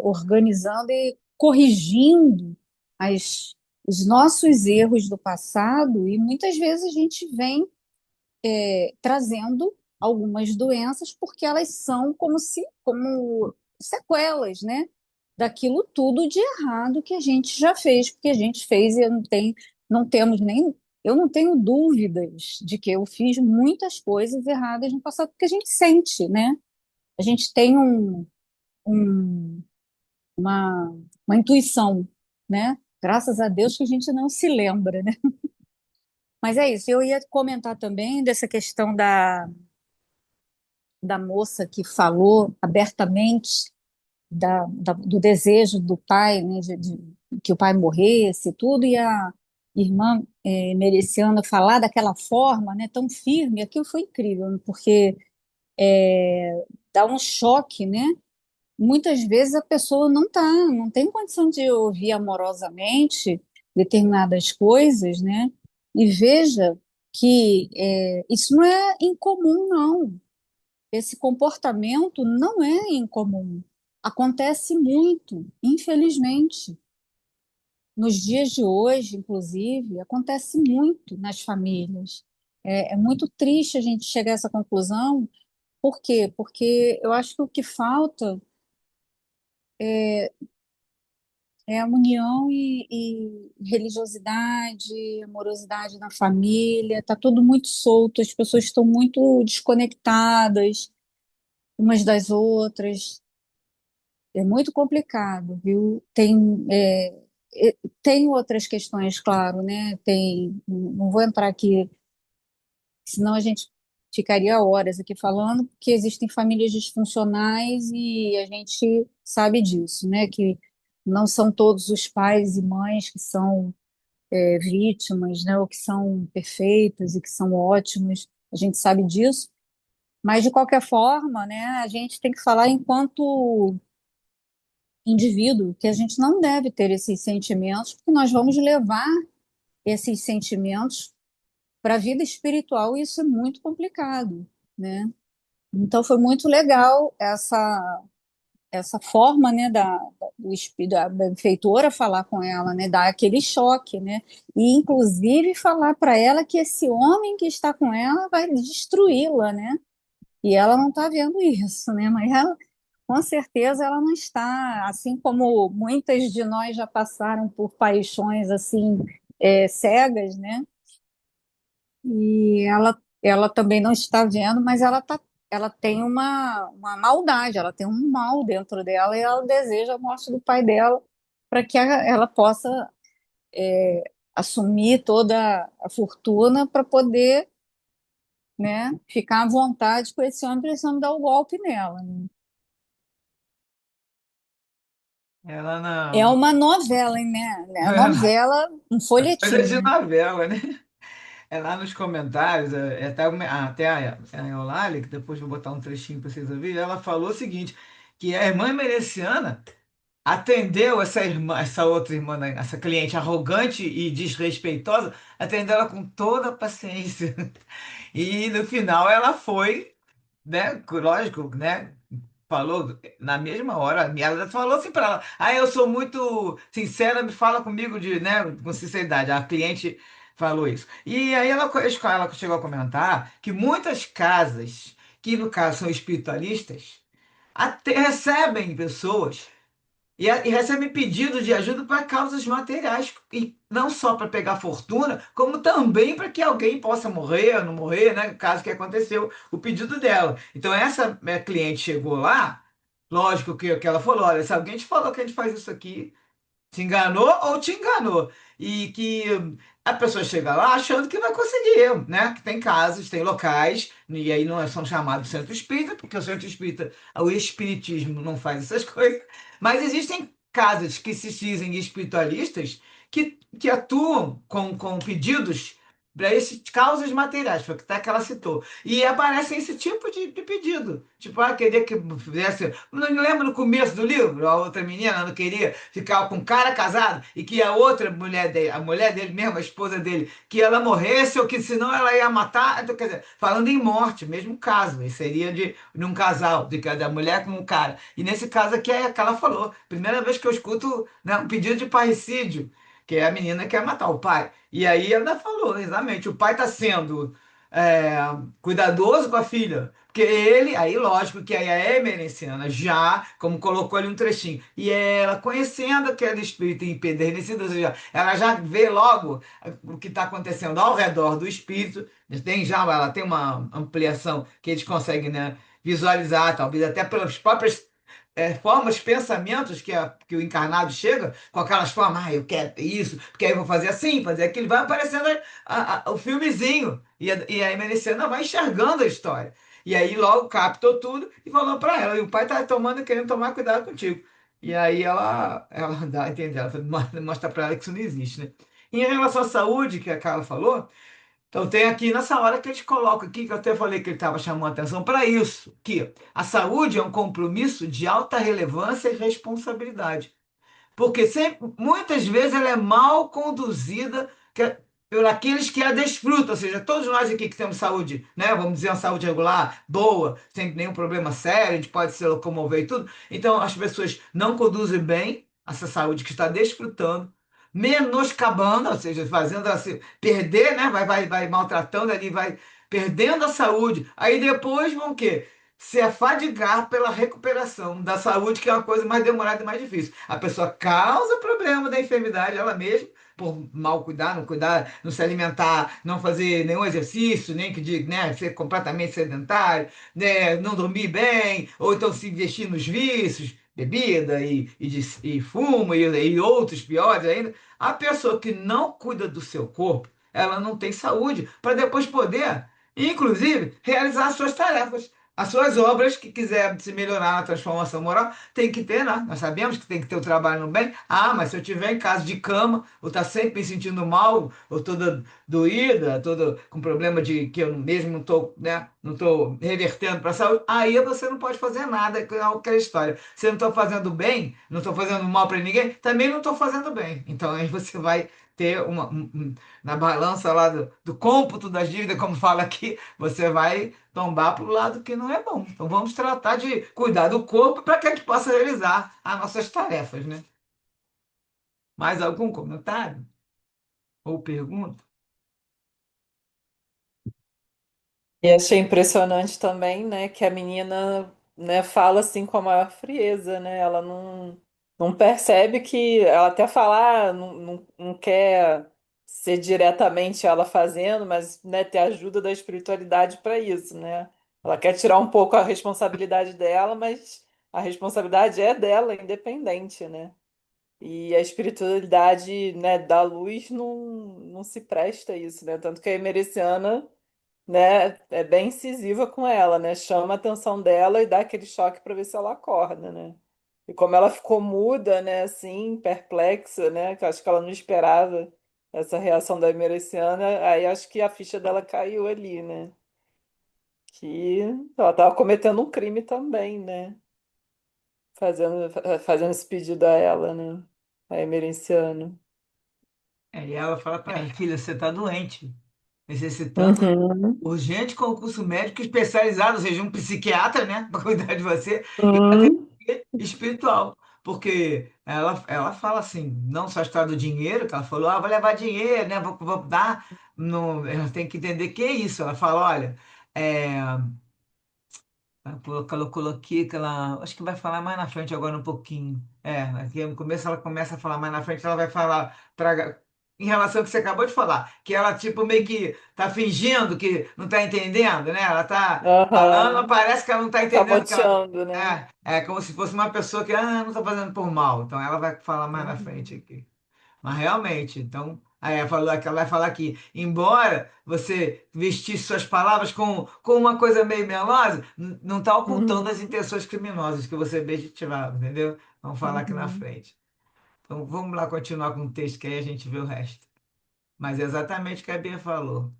organizando e corrigindo as, os nossos erros do passado, e muitas vezes a gente vem trazendo algumas doenças porque elas são como sequelas, né, daquilo tudo de errado que a gente já fez, porque a gente fez e não temos nem, eu não tenho dúvidas de que eu fiz muitas coisas erradas no passado, porque a gente sente, né? A gente tem um- uma, uma intuição, né? Graças a Deus que a gente não se lembra, né? Mas é isso, eu ia comentar também dessa questão da moça que falou abertamente do desejo do pai, né, de que o pai morresse e tudo, e a irmã Mereciana falar daquela forma, né, tão firme, aquilo foi incrível, porque dá um choque, né? Muitas vezes a pessoa não tem condição de ouvir amorosamente determinadas coisas, né? E veja que isso não é incomum, não. Esse comportamento não é incomum. Acontece muito, infelizmente. Nos dias de hoje, inclusive, acontece muito nas famílias. É muito triste a gente chegar a essa conclusão. Por quê? Porque eu acho que o que falta é a união e religiosidade, amorosidade na família. Está tudo muito solto, as pessoas estão muito desconectadas umas das outras. É muito complicado, viu? Tem outras questões, claro, né? Não vou entrar aqui, senão a gente ficaria horas aqui falando, porque existem famílias disfuncionais e a gente sabe disso, né? Que não são todos os pais e mães que são vítimas, né? Ou que são perfeitos e que são ótimos, a gente sabe disso. Mas, de qualquer forma, né, a gente tem que falar enquanto indivíduo que a gente não deve ter esses sentimentos, porque nós vamos levar esses sentimentos para a vida espiritual e isso é muito complicado, né? Então foi muito legal essa forma, né, da benfeitora falar com ela, né, dar aquele choque, né, e inclusive falar para ela que esse homem que está com ela vai destruí-la, né, e ela não está vendo isso, né, mas ela com certeza ela não está, assim como muitas de nós já passaram por paixões assim cegas, né? E ela também não está vendo, mas ela tem uma maldade, ela tem um mal dentro dela e ela deseja a morte do pai dela para que ela possa assumir toda a fortuna para poder, né, ficar à vontade com esse homem, para esse homem dar o golpe nela, né? Ela É não. uma novela, né? É uma novela, um Coisa folhetim, de né? novela, né? É lá nos comentários, até a Eulalie, que depois vou botar um trechinho para vocês ouvirem, ela falou o seguinte, que a irmã Mereciana atendeu essa irmã, essa outra irmã, né, essa cliente arrogante e desrespeitosa, atendeu ela com toda a paciência. E no final ela foi, né, lógico, né, falou na mesma hora, ela falou assim para ela, eu sou muito sincera, me fala comigo né, com sinceridade. A cliente falou isso. E aí ela chegou a comentar que muitas casas, que no caso são espiritualistas, até recebem pessoas e recebem pedidos de ajuda para causas materiais, e não só para pegar fortuna, como também para que alguém possa morrer ou não morrer, né? Caso que aconteceu o pedido dela. Então, essa minha cliente chegou lá, lógico que ela falou: olha, se alguém te falou que a gente faz isso aqui, te enganou ou te enganou. E que a pessoa chega lá achando que vai conseguir, né? Que tem casos, tem locais, e aí não são chamados de centro espírita, porque o centro espírita, o espiritismo não faz essas coisas, mas existem. casas que se dizem espiritualistas que atuam com pedidos para essas causas materiais, foi até que ela citou. E aparece esse tipo de pedido. Tipo, queria que fizesse. Não lembra no começo do livro? A outra menina não queria ficar com um cara casado e que a outra mulher dele, a mulher dele mesmo, a esposa dele, que ela morresse ou que senão ela ia matar. Então, quer dizer, falando em morte, mesmo caso, e seria de um casal, da mulher com um cara. E nesse caso aqui é que ela falou. Primeira vez que eu escuto, né, um pedido de parricídio, que é a menina que quer matar o pai. E aí ela falou, exatamente, o pai está sendo é, cuidadoso com a filha. Porque ele, aí lógico que aí a emerenciana já, como colocou ali um trechinho, e ela conhecendo aquele espírito empedernido, ou seja, ela já vê logo o que está acontecendo ao redor do espírito, tem já, ela tem uma ampliação que eles conseguem, né, visualizar, talvez até pelas próprias formas, pensamentos que o encarnado chega, com aquelas formas, eu quero isso, porque aí eu vou fazer assim, fazer aquilo, vai aparecendo o filmezinho, e a Emelicena vai enxergando a história. E aí logo captou tudo e falou para ela, e o pai tá querendo tomar cuidado contigo. E aí ela dá a entender, ela mostra para ela que isso não existe, né? E em relação à saúde, que a Carla falou, então tem aqui nessa hora que eles colocam aqui, que eu até falei que ele estava chamando atenção para isso, que a saúde é um compromisso de alta relevância e responsabilidade. Porque muitas vezes ela é mal conduzida por aqueles que a desfrutam, ou seja, todos nós aqui que temos saúde, né? Vamos dizer, uma saúde regular, boa, sem nenhum problema sério, a gente pode se locomover e tudo. Então, as pessoas não conduzem bem essa saúde que está desfrutando, menoscabando, ou seja, fazendo ela se perder, né? Vai maltratando ali, vai perdendo a saúde. Aí depois vão o quê? Se afadigar pela recuperação da saúde, que é uma coisa mais demorada e mais difícil. A pessoa causa problema da enfermidade ela mesma, por mal cuidar, não cuidar, não se alimentar, não fazer nenhum exercício, nem que diga, né, ser completamente sedentário, né, não dormir bem, ou então se investir nos vícios, bebida e fumo e outros piores ainda. A pessoa que não cuida do seu corpo, ela não tem saúde para depois poder, inclusive, realizar as suas tarefas. As suas obras, que quiser se melhorar na transformação moral, tem que ter, né? Nós sabemos que tem que ter o trabalho no bem. Ah, mas se eu tiver em casa de cama, ou tá sempre me sentindo mal, ou toda doída, toda com problema de que eu mesmo não tô, né? Não tô revertendo para a saúde, aí você não pode fazer nada, que é aquela história. Se eu não estou fazendo bem, não estou fazendo mal para ninguém, também não estou fazendo bem. Então aí você vai ter na balança lá do cômputo das dívidas, como fala aqui, você vai tombar para o lado que não é bom. Então vamos tratar de cuidar do corpo para que a gente possa realizar as nossas tarefas, né? Mais algum comentário ou pergunta? E achei impressionante também, né, que a menina, né, fala assim com a maior frieza, né? Ela não percebe que ela até fala, não quer ser diretamente ela fazendo, mas, né, ter a ajuda da espiritualidade para isso, né? Ela quer tirar um pouco a responsabilidade dela, mas a responsabilidade é dela, independente, né? E a espiritualidade, né, da luz não se presta a isso, né? Tanto que a Emericiana, né, é bem incisiva com ela, né? Chama a atenção dela e dá aquele choque para ver se ela acorda, né? E como ela ficou muda, né, assim, perplexa, né, que eu acho que ela não esperava essa reação da Emericiana, aí acho que a ficha dela caiu ali, né? Que ela estava cometendo um crime também, né? Fazendo esse pedido a ela, né? A Emericiana. E ela fala para ela, filha, você está doente, necessitando Uhum. urgente concurso médico especializado, ou seja, um psiquiatra, né, para cuidar de você, e Uhum. espiritual. Porque ela fala assim, não só a história do dinheiro, que ela falou, vou levar dinheiro, né? Vou dar. No, ela tem que entender que é isso. Ela fala, olha, é, ela colocou aqui que ela. Acho que vai falar mais na frente agora um pouquinho. Aqui no começo ela começa a falar mais na frente, ela vai falar em relação ao que você acabou de falar, que ela tipo meio que tá fingindo que não tá entendendo, né? Ela tá falando, mas Aham. parece que ela não tá entendendo que ela. Saboteando, né? É como se fosse uma pessoa que não tá fazendo por mal. Então ela vai falar mais na frente Uhum. aqui. Mas realmente, então, aí ela falou que ela vai falar que, embora você vestisse suas palavras com uma coisa meio melosa, não está ocultando as Uhum. intenções criminosas que você objetivava, entendeu? Vamos falar aqui na Uhum. frente. Então vamos lá continuar com o texto que aí a gente vê o resto. Mas é exatamente o que a Bia falou.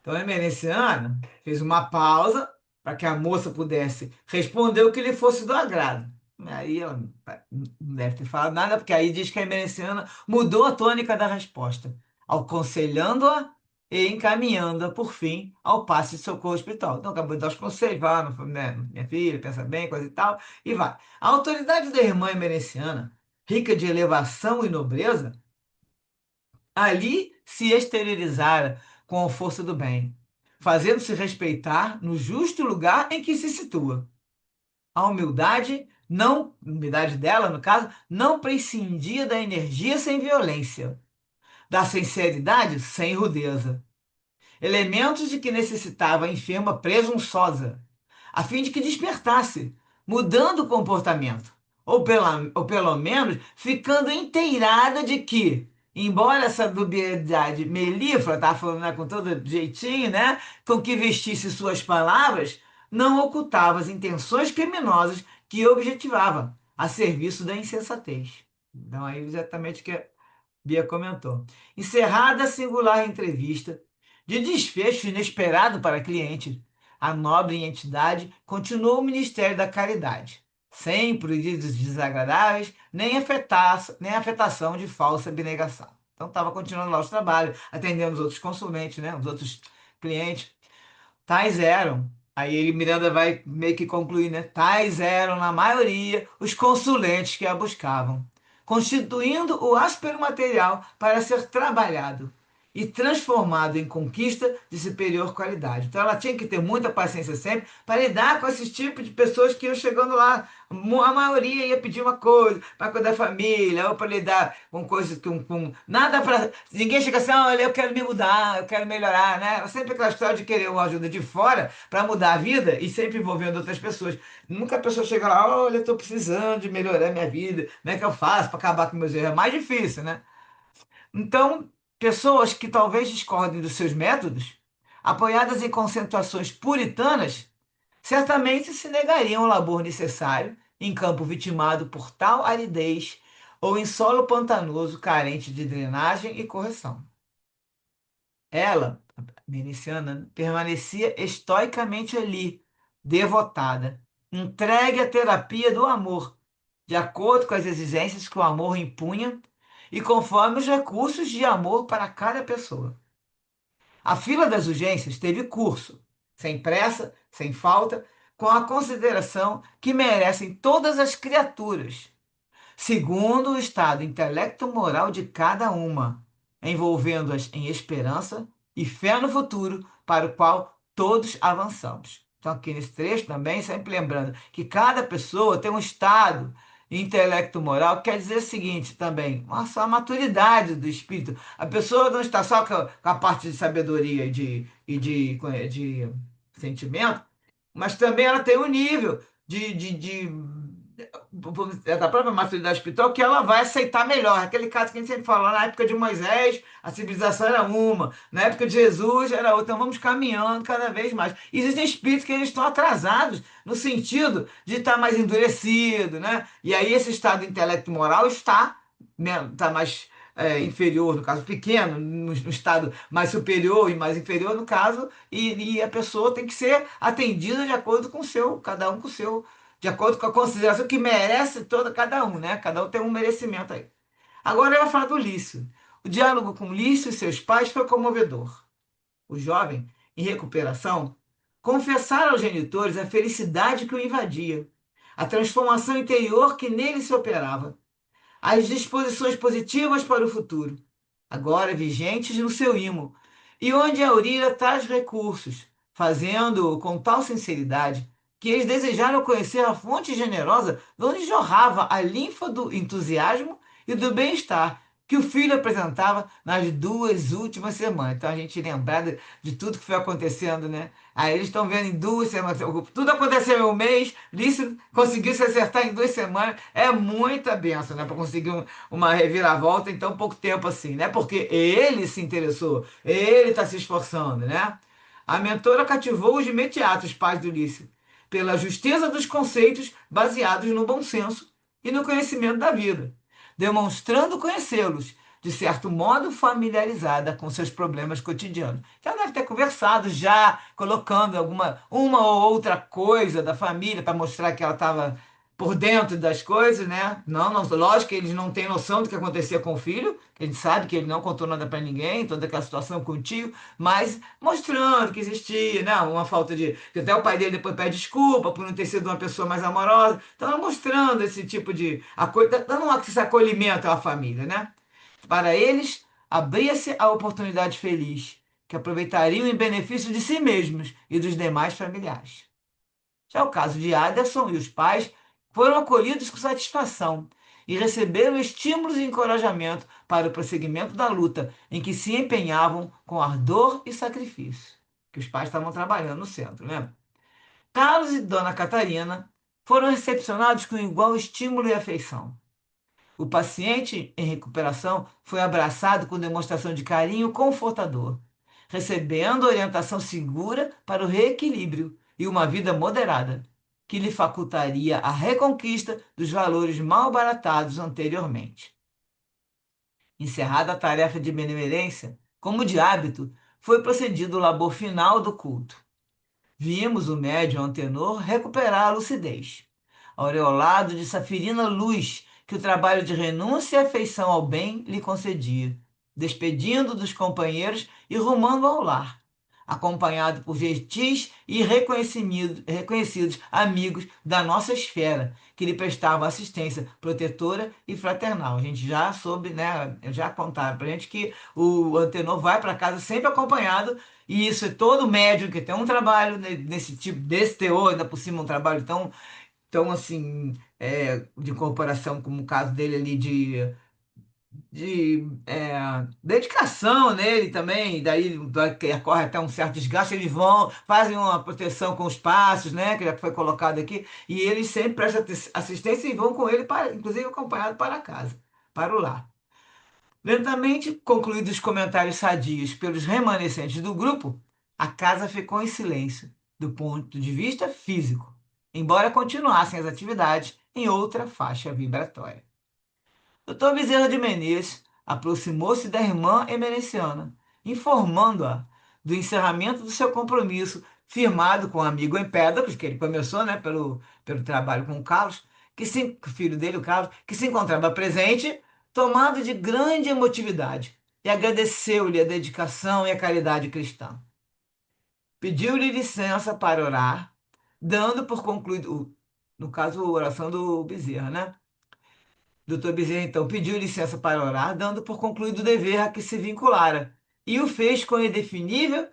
Então, a Emerenciana fez uma pausa para que a moça pudesse responder o que lhe fosse do agrado. Aí ela não deve ter falado nada, porque aí diz que a Emerenciana mudou a tônica da resposta, aconselhando-a e encaminhando-a, por fim, ao passe de socorro hospital. Então, acabou de dar os conselhos, vá, né, minha filha, pensa bem, coisa e tal, e vai. A autoridade da irmã Emerenciana, rica de elevação e nobreza, ali se exteriorizara com a força do bem, fazendo-se respeitar no justo lugar em que se situa. A humildade dela, no caso, não prescindia da energia sem violência, da sinceridade sem rudeza, elementos de que necessitava a enferma presunçosa, a fim de que despertasse, mudando o comportamento, ou pelo menos ficando inteirada de que, embora essa dubiedade melíflua, estava falando, né, com todo jeitinho, né, com que vestisse suas palavras, não ocultava as intenções criminosas que objetivava, a serviço da insensatez. Então, aí exatamente o que Bia comentou. Encerrada a singular entrevista, de desfecho inesperado para a cliente, a nobre entidade continuou o Ministério da Caridade, sem pruridos desagradáveis, nem afetação de falsa abnegação. Então estava continuando lá os trabalhos, atendendo os outros consulentes, né, os outros clientes. Tais eram, aí ele Miranda vai meio que concluir, né? Tais eram, na maioria, os consulentes que a buscavam, constituindo o áspero material para ser trabalhado e transformado em conquista de superior qualidade. Então ela tinha que ter muita paciência sempre para lidar com esses tipos de pessoas que iam chegando lá. A maioria ia pedir uma coisa para cuidar da família, ou para lidar com coisas nada para. Ninguém chega assim, olha, eu quero me mudar, eu quero melhorar, né? Sempre aquela história de querer uma ajuda de fora para mudar a vida e sempre envolvendo outras pessoas. Nunca a pessoa chega lá, olha, eu estou precisando de melhorar minha vida, como é que eu faço para acabar com meus erros? É mais difícil, né? Então, pessoas que talvez discordem dos seus métodos, apoiadas em concentrações puritanas, certamente se negariam ao labor necessário em campo vitimado por tal aridez ou em solo pantanoso carente de drenagem e correção. Ela, a miliciana, permanecia estoicamente ali, devotada, entregue à terapia do amor, de acordo com as exigências que o amor impunha e conforme os recursos de amor para cada pessoa. A fila das urgências teve curso, sem pressa, sem falta, com a consideração que merecem todas as criaturas, segundo o estado intelecto-moral de cada uma, envolvendo-as em esperança e fé no futuro para o qual todos avançamos. Então, aqui nesse trecho também, sempre lembrando que cada pessoa tem um estado intelecto-moral, quer dizer o seguinte também, a maturidade do espírito. A pessoa não está só com a parte de sabedoria de sentimento, mas também ela tem um nível da própria maturidade espiritual que ela vai aceitar melhor. Aquele caso que a gente sempre fala, na época de Moisés, a civilização era uma, na época de Jesus era outra. Então vamos caminhando cada vez mais. Existem espíritos que eles estão atrasados no sentido de estar mais endurecido, né? E aí esse estado intelecto moral está mais inferior, no caso pequeno, no estado mais superior e mais inferior, no caso, e a pessoa tem que ser atendida de acordo com o seu, cada um com o seu, de acordo com a consideração que merece cada um, né? Cada um tem um merecimento aí. Agora ela fala do Lício. O diálogo com Lício e seus pais foi comovedor. O jovem, em recuperação, confessara aos genitores a felicidade que o invadia, a transformação interior que nele se operava, as disposições positivas para o futuro, agora vigentes no seu imo, e onde aurira tais recursos, fazendo-o com tal sinceridade que eles desejaram conhecer a fonte generosa de onde jorrava a linfa do entusiasmo e do bem-estar que o filho apresentava nas 2 últimas semanas. Então a gente lembrar de tudo que foi acontecendo, né? Aí eles estão vendo em 2 semanas. Tudo aconteceu em um mês, isso conseguiu se acertar em 2 semanas. É muita benção, né? Para conseguir uma reviravolta em tão pouco tempo assim, né? Porque ele se interessou, ele está se esforçando, né? A mentora cativou de imediato os pais do Ulisses, pela justeza dos conceitos baseados no bom senso e no conhecimento da vida, demonstrando conhecê-los, de certo modo familiarizada com seus problemas cotidianos. Então, ela deve ter conversado já, colocando uma ou outra coisa da família para mostrar que ela estava por dentro das coisas, né? Não, não, lógico que eles não têm noção do que acontecia com o filho, que a gente sabe que ele não contou nada para ninguém, toda aquela situação com o tio, mas mostrando que existia, né? Uma falta de. Que até o pai dele depois pede desculpa por não ter sido uma pessoa mais amorosa. Então, ela mostrando esse tipo de. Dando esse acolhimento à família, né? Para eles, abria-se a oportunidade feliz, que aproveitariam em benefício de si mesmos e dos demais familiares. Já o caso de Aderson e os pais foram acolhidos com satisfação e receberam estímulos e encorajamento para o prosseguimento da luta em que se empenhavam com ardor e sacrifício. Que os pais estavam trabalhando no centro, né? Carlos e Dona Catarina foram recepcionados com igual estímulo e afeição. O paciente em recuperação foi abraçado com demonstração de carinho confortador, recebendo orientação segura para o reequilíbrio e uma vida moderada, que lhe facultaria a reconquista dos valores malbaratados anteriormente. Encerrada a tarefa de benemerência, como de hábito, foi procedido o labor final do culto. Vimos o médium antenor recuperar a lucidez, aureolado de safirina luz que o trabalho de renúncia e afeição ao bem lhe concedia, despedindo dos companheiros e rumando ao lar, acompanhado por gentis e reconhecidos amigos da nossa esfera, que lhe prestavam assistência protetora e fraternal. A gente já soube, né? Já contaram para a gente que o antenor vai para casa sempre acompanhado e isso é todo médium que tem um trabalho nesse tipo, desse teor, ainda por cima um trabalho tão assim, de incorporação, como o caso dele ali de dedicação nele também, daí que ocorre até um certo desgaste, eles vão, fazem uma proteção com os passos, né, que já foi colocado aqui, e eles sempre prestam assistência e vão com ele, para, inclusive acompanhado para casa, para o lar. Lentamente concluídos os comentários sadios pelos remanescentes do grupo, a casa ficou em silêncio, do ponto de vista físico, embora continuassem as atividades em outra faixa vibratória. Dr. Bezerra de Menezes aproximou-se da irmã emerenciana, informando-a do encerramento do seu compromisso firmado com o amigo Empédocles, que ele começou, né, pelo trabalho com o Carlos, o filho dele, o Carlos, que se encontrava presente, tomado de grande emotividade, e agradeceu-lhe a dedicação e a caridade cristã. Pediu-lhe licença para orar, dando por concluído, no caso, a oração do Bezerra, né? Doutor Bezerra, então, pediu licença para orar, dando por concluído o dever a que se vinculara, e o fez com indefinível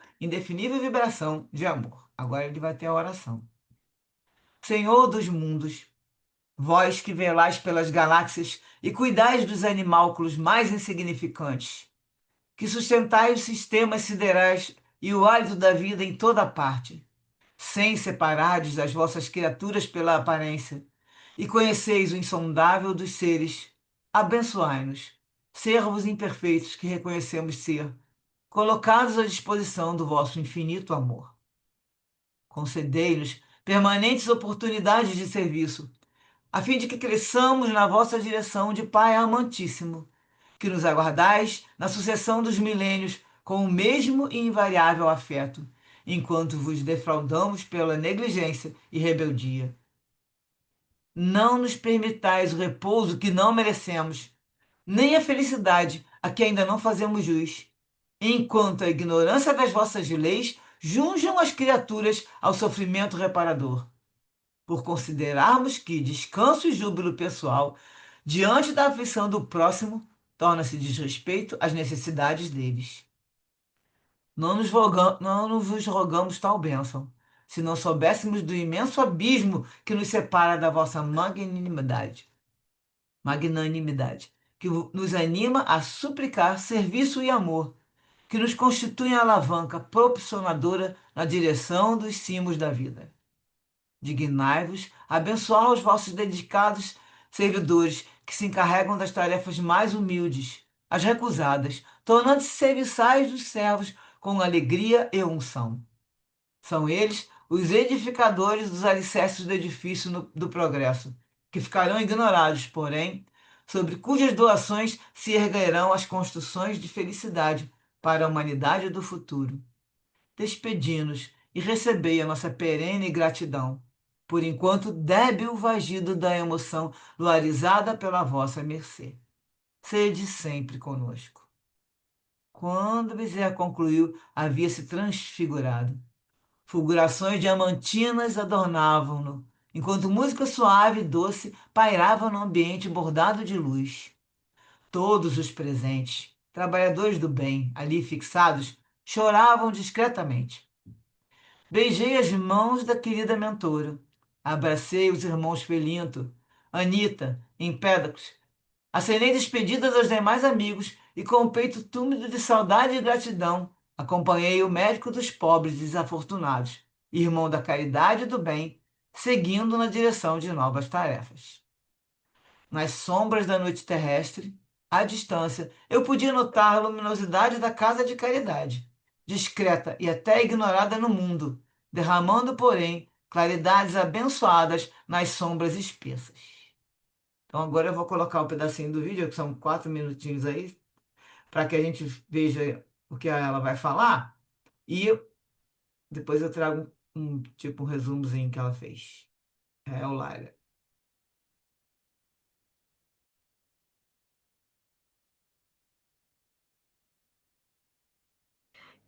vibração de amor. Agora ele vai ter a oração. Senhor dos mundos, vós que velais pelas galáxias e cuidais dos animálculos mais insignificantes, que sustentais os sistemas siderais e o hálito da vida em toda parte, sem separardes as vossas criaturas pela aparência, e conheceis o insondável dos seres, abençoai-nos, servos imperfeitos que reconhecemos ser, colocados à disposição do vosso infinito amor. Concedei-nos permanentes oportunidades de serviço, a fim de que cresçamos na vossa direção de Pai amantíssimo, que nos aguardais na sucessão dos milênios com o mesmo e invariável afeto, enquanto vos defraudamos pela negligência e rebeldia. Não nos permitais o repouso que não merecemos, nem a felicidade a que ainda não fazemos jus, enquanto a ignorância das vossas leis junjam as criaturas ao sofrimento reparador, por considerarmos que descanso e júbilo pessoal diante da aflição do próximo torna-se desrespeito às necessidades deles. Não vos rogamos tal bênção, se não soubéssemos do imenso abismo que nos separa da vossa magnanimidade, que nos anima a suplicar serviço e amor, que nos constituem a alavanca propulsionadora na direção dos cimos da vida. Dignai-vos a abençoar os vossos dedicados servidores que se encarregam das tarefas mais humildes, as recusadas, tornando-se serviçais dos servos com alegria e unção. São eles os edificadores dos alicerces do edifício do progresso, que ficarão ignorados, porém, sobre cujas doações se erguerão as construções de felicidade para a humanidade do futuro. Despedi-nos e recebei a nossa perene gratidão, por enquanto débil vagido da emoção luarizada pela vossa mercê. Sede sempre conosco. Quando Bezerra concluiu, havia-se transfigurado. Fulgurações diamantinas adornavam-no, enquanto música suave e doce pairava no ambiente bordado de luz. Todos os presentes, trabalhadores do bem, ali fixados, choravam discretamente. Beijei as mãos da querida mentora. Abracei os irmãos Felinto, Anita, Empédocles. Acenei despedidas aos demais amigos e, com o peito túmido de saudade e gratidão, acompanhei o médico dos pobres desafortunados, irmão da caridade e do bem, seguindo na direção de novas tarefas. Nas sombras da noite terrestre, à distância, eu podia notar a luminosidade da casa de caridade, discreta e até ignorada no mundo, derramando, porém, claridades abençoadas nas sombras espessas. Então agora eu vou colocar um pedacinho do vídeo, que são 4 minutinhos aí, para que a gente veja o que ela vai falar e depois eu trago tipo um resumozinho que ela fez. É, o Laila.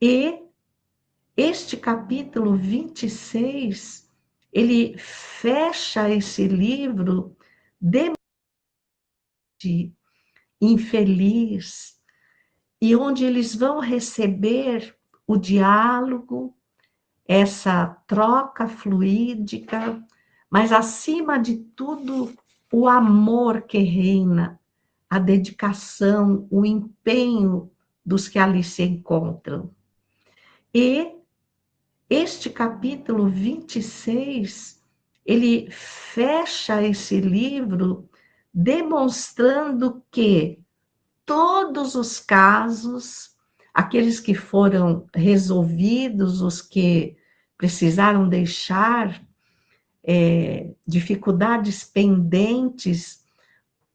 E este capítulo 26, ele fecha esse livro de infeliz, e onde eles vão receber o diálogo, essa troca fluídica, mas acima de tudo, o amor que reina, a dedicação, o empenho dos que ali se encontram. E este capítulo 26, ele fecha esse livro demonstrando que todos os casos, aqueles que foram resolvidos, os que precisaram deixar dificuldades pendentes,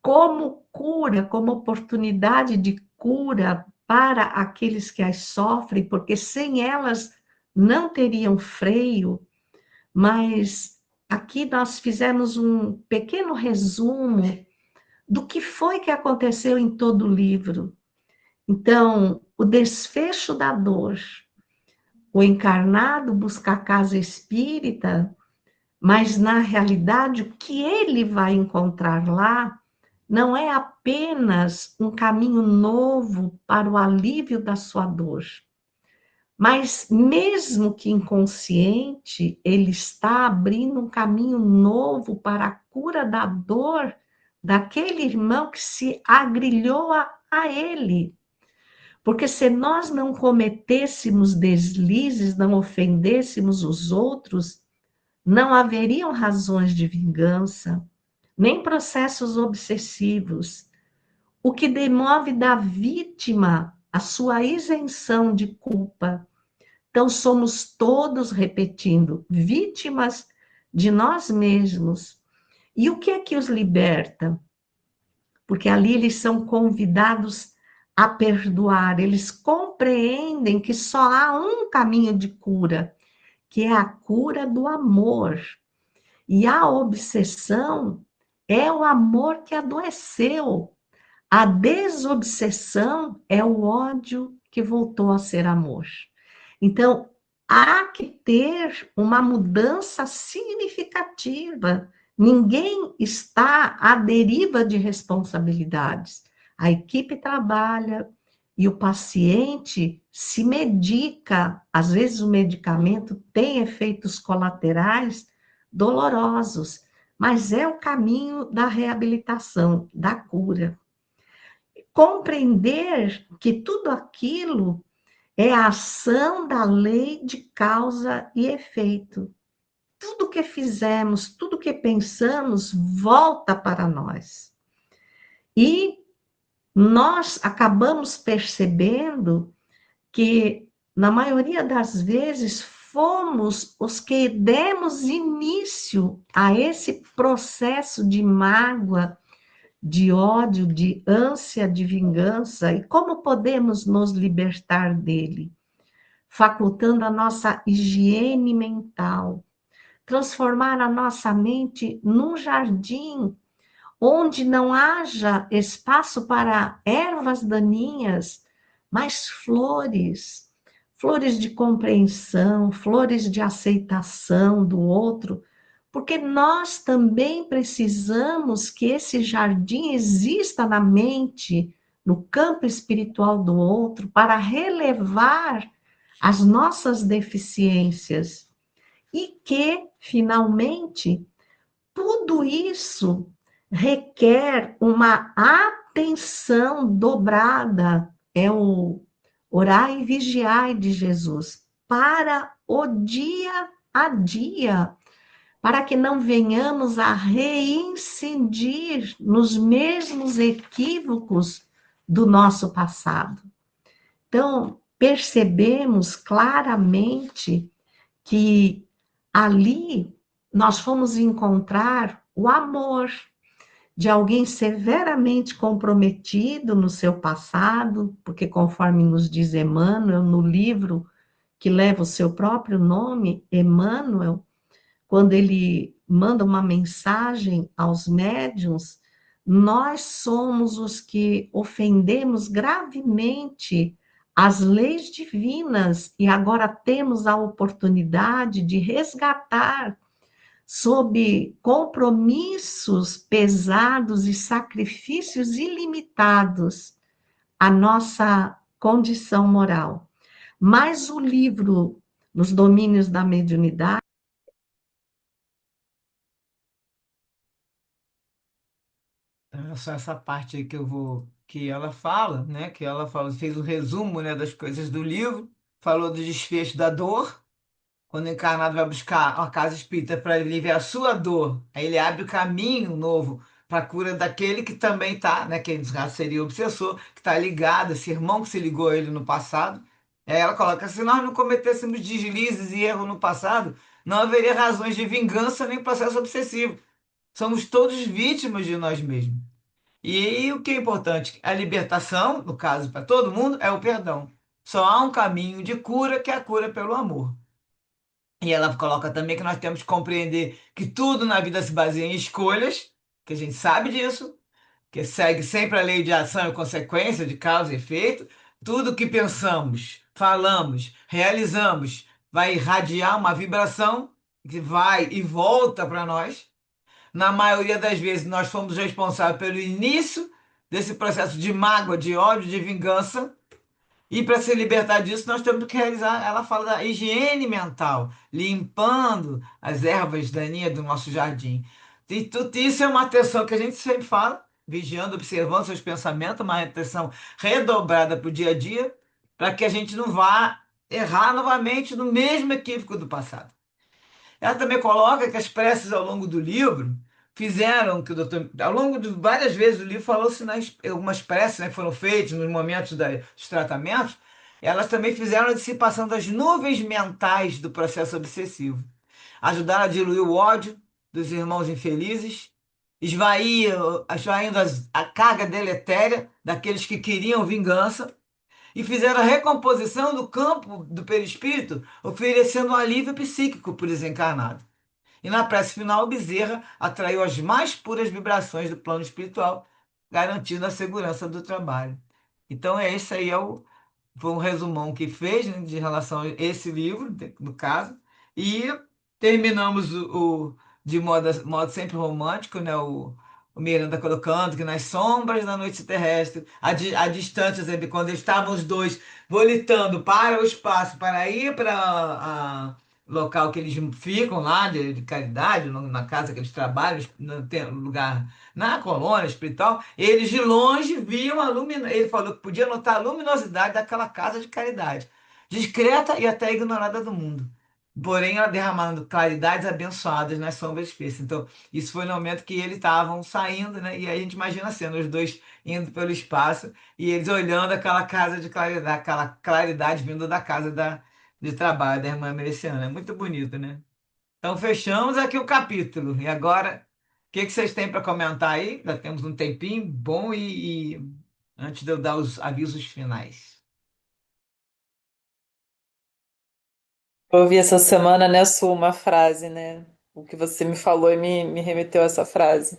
como cura, como oportunidade de cura para aqueles que as sofrem, porque sem elas não teriam freio, mas aqui nós fizemos um pequeno resumo do que foi que aconteceu em todo o livro. Então, o desfecho da dor, o encarnado busca a casa espírita, mas na realidade o que ele vai encontrar lá não é apenas um caminho novo para o alívio da sua dor, mas mesmo que inconsciente, ele está abrindo um caminho novo para a cura da dor daquele irmão que se agrilhou a ele. Porque se nós não cometêssemos deslizes, não ofendêssemos os outros, não haveriam razões de vingança, nem processos obsessivos. O que demove da vítima a sua isenção de culpa. Então, somos todos, repetindo, vítimas de nós mesmos. E o que é que os liberta? Porque ali eles são convidados a perdoar, eles compreendem que só há um caminho de cura, que é a cura do amor. E a obsessão é o amor que adoeceu. A desobsessão é o ódio que voltou a ser amor. Então, há que ter uma mudança significativa. Ninguém está à deriva de responsabilidades. A equipe trabalha e o paciente se medica. Às vezes, o medicamento tem efeitos colaterais dolorosos, mas é o caminho da reabilitação, da cura. Compreender que tudo aquilo é a ação da lei de causa e efeito. Tudo que fizemos, tudo que pensamos, volta para nós. E nós acabamos percebendo que, na maioria das vezes, fomos os que demos início a esse processo de mágoa, de ódio, de ânsia de vingança, e como podemos nos libertar dele? Facultando a nossa higiene mental, transformar a nossa mente num jardim onde não haja espaço para ervas daninhas, mas flores, flores de compreensão, flores de aceitação do outro, porque nós também precisamos que esse jardim exista na mente, no campo espiritual do outro, para relevar as nossas deficiências e que, finalmente, tudo isso requer uma atenção dobrada, é o orar e vigiar de Jesus, para o dia a dia, para que não venhamos a reincidir nos mesmos equívocos do nosso passado. Então, percebemos claramente que ali nós fomos encontrar o amor de alguém severamente comprometido no seu passado, porque conforme nos diz Emmanuel no livro que leva o seu próprio nome, Emmanuel, quando ele manda uma mensagem aos médiuns, nós somos os que ofendemos gravemente as leis divinas e agora temos a oportunidade de resgatar sob compromissos pesados e sacrifícios ilimitados a nossa condição moral. Mas o livro Nos Domínios da Mediunidade, Então, é só essa parte aí que ela fala, né? Que ela fala, fez um resumo, né, das coisas do livro, falou do desfecho da dor, quando o encarnado vai buscar uma casa espírita para aliviar a sua dor, aí ele abre o caminho novo para a cura daquele que também está, né, que nesse caso seria o obsessor, que está ligado, esse irmão que se ligou a ele no passado. Aí ela coloca, se nós não cometêssemos deslizes e erros no passado, não haveria razões de vingança nem processo obsessivo. Somos todos vítimas de nós mesmos. E o que é importante? A libertação, no caso para todo mundo, é o perdão. Só há um caminho de cura, que é a cura pelo amor. E ela coloca também que nós temos que compreender que tudo na vida se baseia em escolhas, que a gente sabe disso, que segue sempre a lei de ação e consequência, de causa e efeito. Tudo que pensamos, falamos, realizamos vai irradiar uma vibração que vai e volta para nós. Na maioria das vezes, nós fomos responsáveis pelo início desse processo de mágoa, de ódio, de vingança. E para se libertar disso, nós temos que realizar. Ela fala da higiene mental, limpando as ervas daninhas do nosso jardim. E tudo isso é uma atenção que a gente sempre fala, vigiando, observando seus pensamentos, uma atenção redobrada para o dia a dia, para que a gente não vá errar novamente no mesmo equívoco do passado. Ela também coloca que as preces ao longo do livro fizeram que o doutor, ao longo de várias vezes do livro, falou-se nas algumas preces, né, que foram feitas nos momentos dos tratamentos, elas também fizeram a dissipação das nuvens mentais do processo obsessivo. Ajudaram a diluir o ódio dos irmãos infelizes, esvaindo a carga deletéria daqueles que queriam vingança, e fizeram a recomposição do campo do perispírito, oferecendo um alívio psíquico para o desencarnado. E na prece final, Bezerra atraiu as mais puras vibrações do plano espiritual, garantindo a segurança do trabalho. Então, esse aí foi um resumão que fez, né, de relação a esse livro, no caso, e terminamos de modo sempre romântico, né, o Miranda colocando que nas sombras da noite terrestre, a distâncias entre quando estavam os dois volitando para o espaço, para ir para local que eles ficam lá, de caridade, na casa que eles trabalham, no lugar, na colônia espiritual, eles de longe viam a luminosidade. Ele falou que podia notar a luminosidade daquela casa de caridade, discreta e até ignorada do mundo. Porém, ela derramando claridades abençoadas nas sombras espessas. Então, isso foi no momento que eles estavam saindo, né? E aí a gente imagina a cena, os dois indo pelo espaço e eles olhando aquela casa de claridade, aquela claridade vindo da casa de trabalho da irmã Meliciana. É muito bonito, né? Então, fechamos aqui o capítulo. E agora, o que que vocês têm para comentar aí? Já temos um tempinho bom antes de eu dar os avisos finais. Eu ouvi essa semana, né, Su, uma frase, né? O que você me falou e me remeteu a essa frase.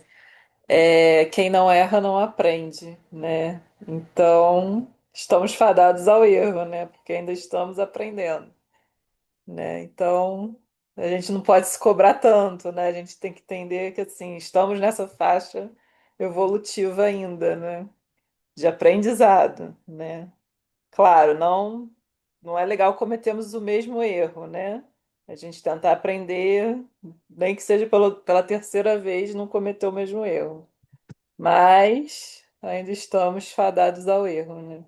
É, quem não erra não aprende, né? Então, estamos fadados ao erro, né? Porque ainda estamos aprendendo, né? Então, a gente não pode se cobrar tanto, né? A gente tem que entender que, assim, estamos nessa faixa evolutiva ainda, né? De aprendizado, né? Claro, não é legal cometermos o mesmo erro, né? A gente tentar aprender, nem que seja pela terceira vez, não cometer o mesmo erro. Mas ainda estamos fadados ao erro, né?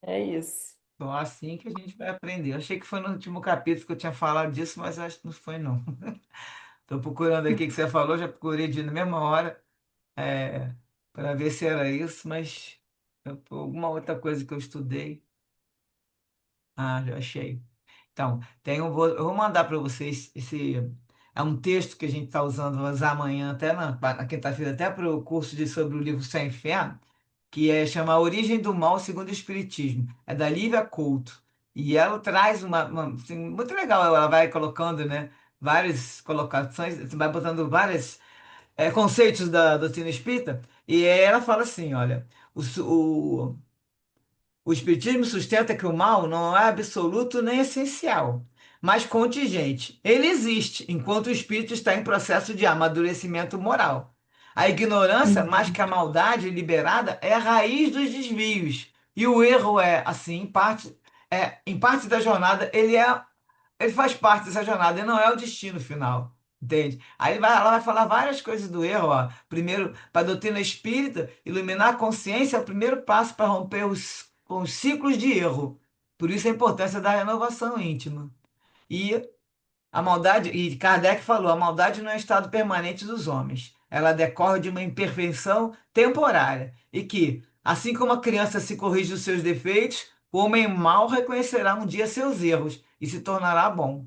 É isso. Então, assim que a gente vai aprender. Eu achei que foi no último capítulo que eu tinha falado disso, mas acho que não foi, não. Estou procurando aqui que você falou, já procurei na mesma hora, para ver se era isso, mas alguma outra coisa que eu estudei. Ah, já achei. Então, eu vou mandar para vocês esse. É um texto que a gente está usando, vou usar amanhã, até na quinta-feira, até para o curso sobre o livro Sem Inferno, que chama A Origem do Mal segundo o Espiritismo. É da Lívia Couto. E ela traz assim, muito legal, ela vai colocando, né, várias colocações, vai botando vários conceitos da doutrina espírita, e ela fala assim: olha, o Espiritismo sustenta que o mal não é absoluto nem essencial, mas contingente. Ele existe enquanto o espírito está em processo de amadurecimento moral. A ignorância, mais que a maldade liberada, é a raiz dos desvios. E o erro assim, em parte da jornada, ele faz parte dessa jornada, ele não é o destino final. Entende? Ela vai falar várias coisas do erro. Ó. Primeiro, para a doutrina espírita, iluminar a consciência é o primeiro passo para romper com os ciclos de erro. Por isso a importância da renovação íntima. E a maldade, e Kardec falou, a maldade não é estado permanente dos homens. Ela decorre de uma imperfeição temporária. E que, assim como a criança se corrige dos seus defeitos, o homem mau reconhecerá um dia seus erros e se tornará bom.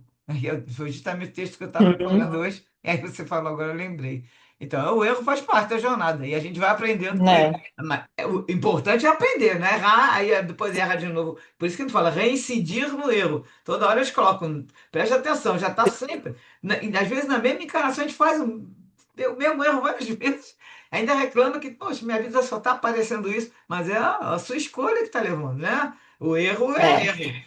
Foi justamente o texto que eu estava Uhum. procurando hoje, e aí você falou agora, eu lembrei. Então, o erro faz parte da jornada, e a gente vai aprendendo com ele. Né? Mas o importante é aprender, não é errar, aí depois erra de novo. Por isso que ele fala, reincidir no erro. Toda hora eles colocam. Preste atenção, já está sempre. E às vezes na mesma encarnação a gente faz o mesmo erro várias vezes. Ainda reclama que, poxa, minha vida só está aparecendo isso, mas é a sua escolha que está levando, né? O erro é É. erro.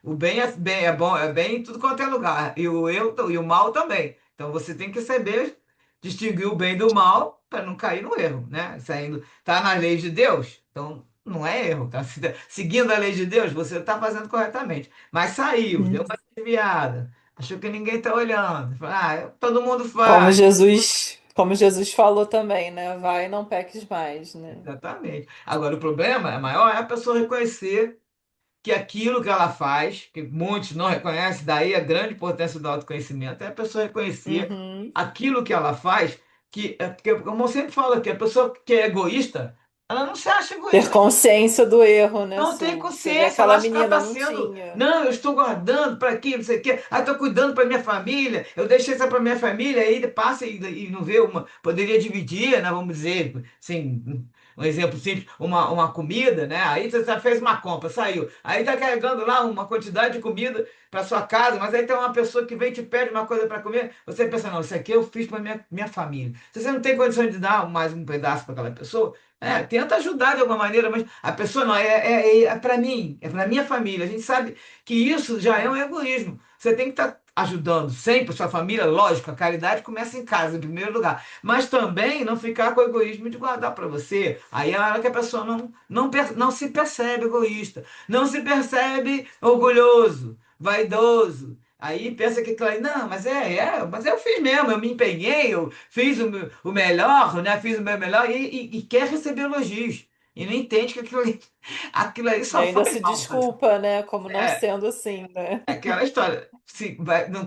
O bem é bom, é bem em tudo quanto é lugar. E o erro e o mal também. Então você tem que saber distinguir o bem do mal para não cair no erro, né? Saindo, tá nas leis de Deus, então não é erro, tá seguindo a lei de Deus, você está fazendo corretamente. Mas saiu, deu uma desviada, achou que ninguém está olhando, todo mundo faz. Como Jesus falou também, né? Vai e não peques mais, né? Exatamente. Agora, o problema maior é a pessoa reconhecer que aquilo que ela faz, que muitos não reconhecem, daí a grande importância do autoconhecimento, é a pessoa reconhecer Uhum. aquilo que ela faz, porque, como eu sempre falo aqui, a pessoa que é egoísta, ela não se acha Ter egoísta. consciência do erro, né, Não tem Su? Você vê consciência, ela aquela acha que ela menina, está não sendo. tinha. Não, eu estou guardando para aqui, não sei o quê. Ah, estou cuidando para minha família. Eu deixei isso para minha família, aí ele passa e não vê uma. Poderia dividir, né? Vamos dizer, assim, um exemplo simples, uma comida, né? Aí você já fez uma compra, saiu. Aí está carregando lá uma quantidade de comida para sua casa, mas aí tem uma pessoa que vem e te pede uma coisa para comer. Você pensa, não, isso aqui eu fiz para minha família. Se você não tem condição de dar mais um pedaço para aquela pessoa. Tenta ajudar de alguma maneira, mas a pessoa não, é para mim, é para minha família. A gente sabe que isso já é um egoísmo. Você tem que estar ajudando sempre a sua família, lógico, a caridade começa em casa, em primeiro lugar. Mas também não ficar com o egoísmo de guardar para você. Aí é a hora que a pessoa não se percebe egoísta, não se percebe orgulhoso, vaidoso. Aí pensa que, não, mas eu fiz mesmo, eu me empenhei, eu fiz o melhor, né? Fiz o meu melhor e quer receber elogios. e não entende que aquilo ali E só ainda faz se mal. desculpa, né? Como não É, sendo assim, né? aquela história. Se vai, não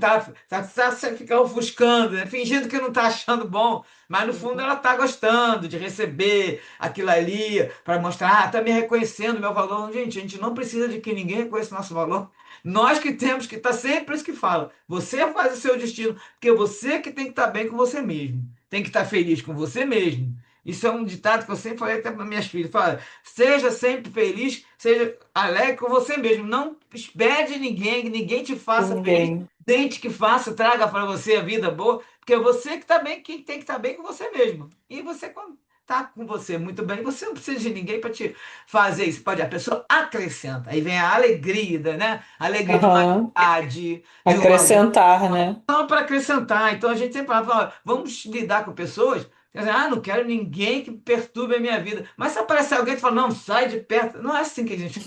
você fica ofuscando, né? Fingindo que não tá achando bom, mas no fundo ela tá gostando de receber aquilo ali para mostrar, tá me reconhecendo meu valor. Gente, a gente não precisa de que ninguém reconheça o nosso valor. Nós que temos que estar sempre, por isso que fala, você faz o seu destino, porque você que tem que estar bem com você mesmo, tem que estar feliz com você mesmo. Isso é um ditado que eu sempre falei até para minhas filhas. Fala, seja sempre feliz, seja alegre com você mesmo. Não espere de ninguém, que ninguém te De faça feliz. ninguém. Tente que faça, traga para você a vida boa, porque é você que está bem, quem tem que estar bem com você mesmo. E você, quando está com você muito bem, você não precisa de ninguém para te fazer isso. Pode, a pessoa acrescenta. Aí vem a alegria, né? A alegria de uma Aham. amizade, de uma Acrescentar, né? só para acrescentar. Então a gente sempre fala, ó, vamos lidar com pessoas. Quer dizer, não quero ninguém que perturbe a minha vida. Mas se aparecer alguém que fala, não, sai de perto. Não é assim que a gente.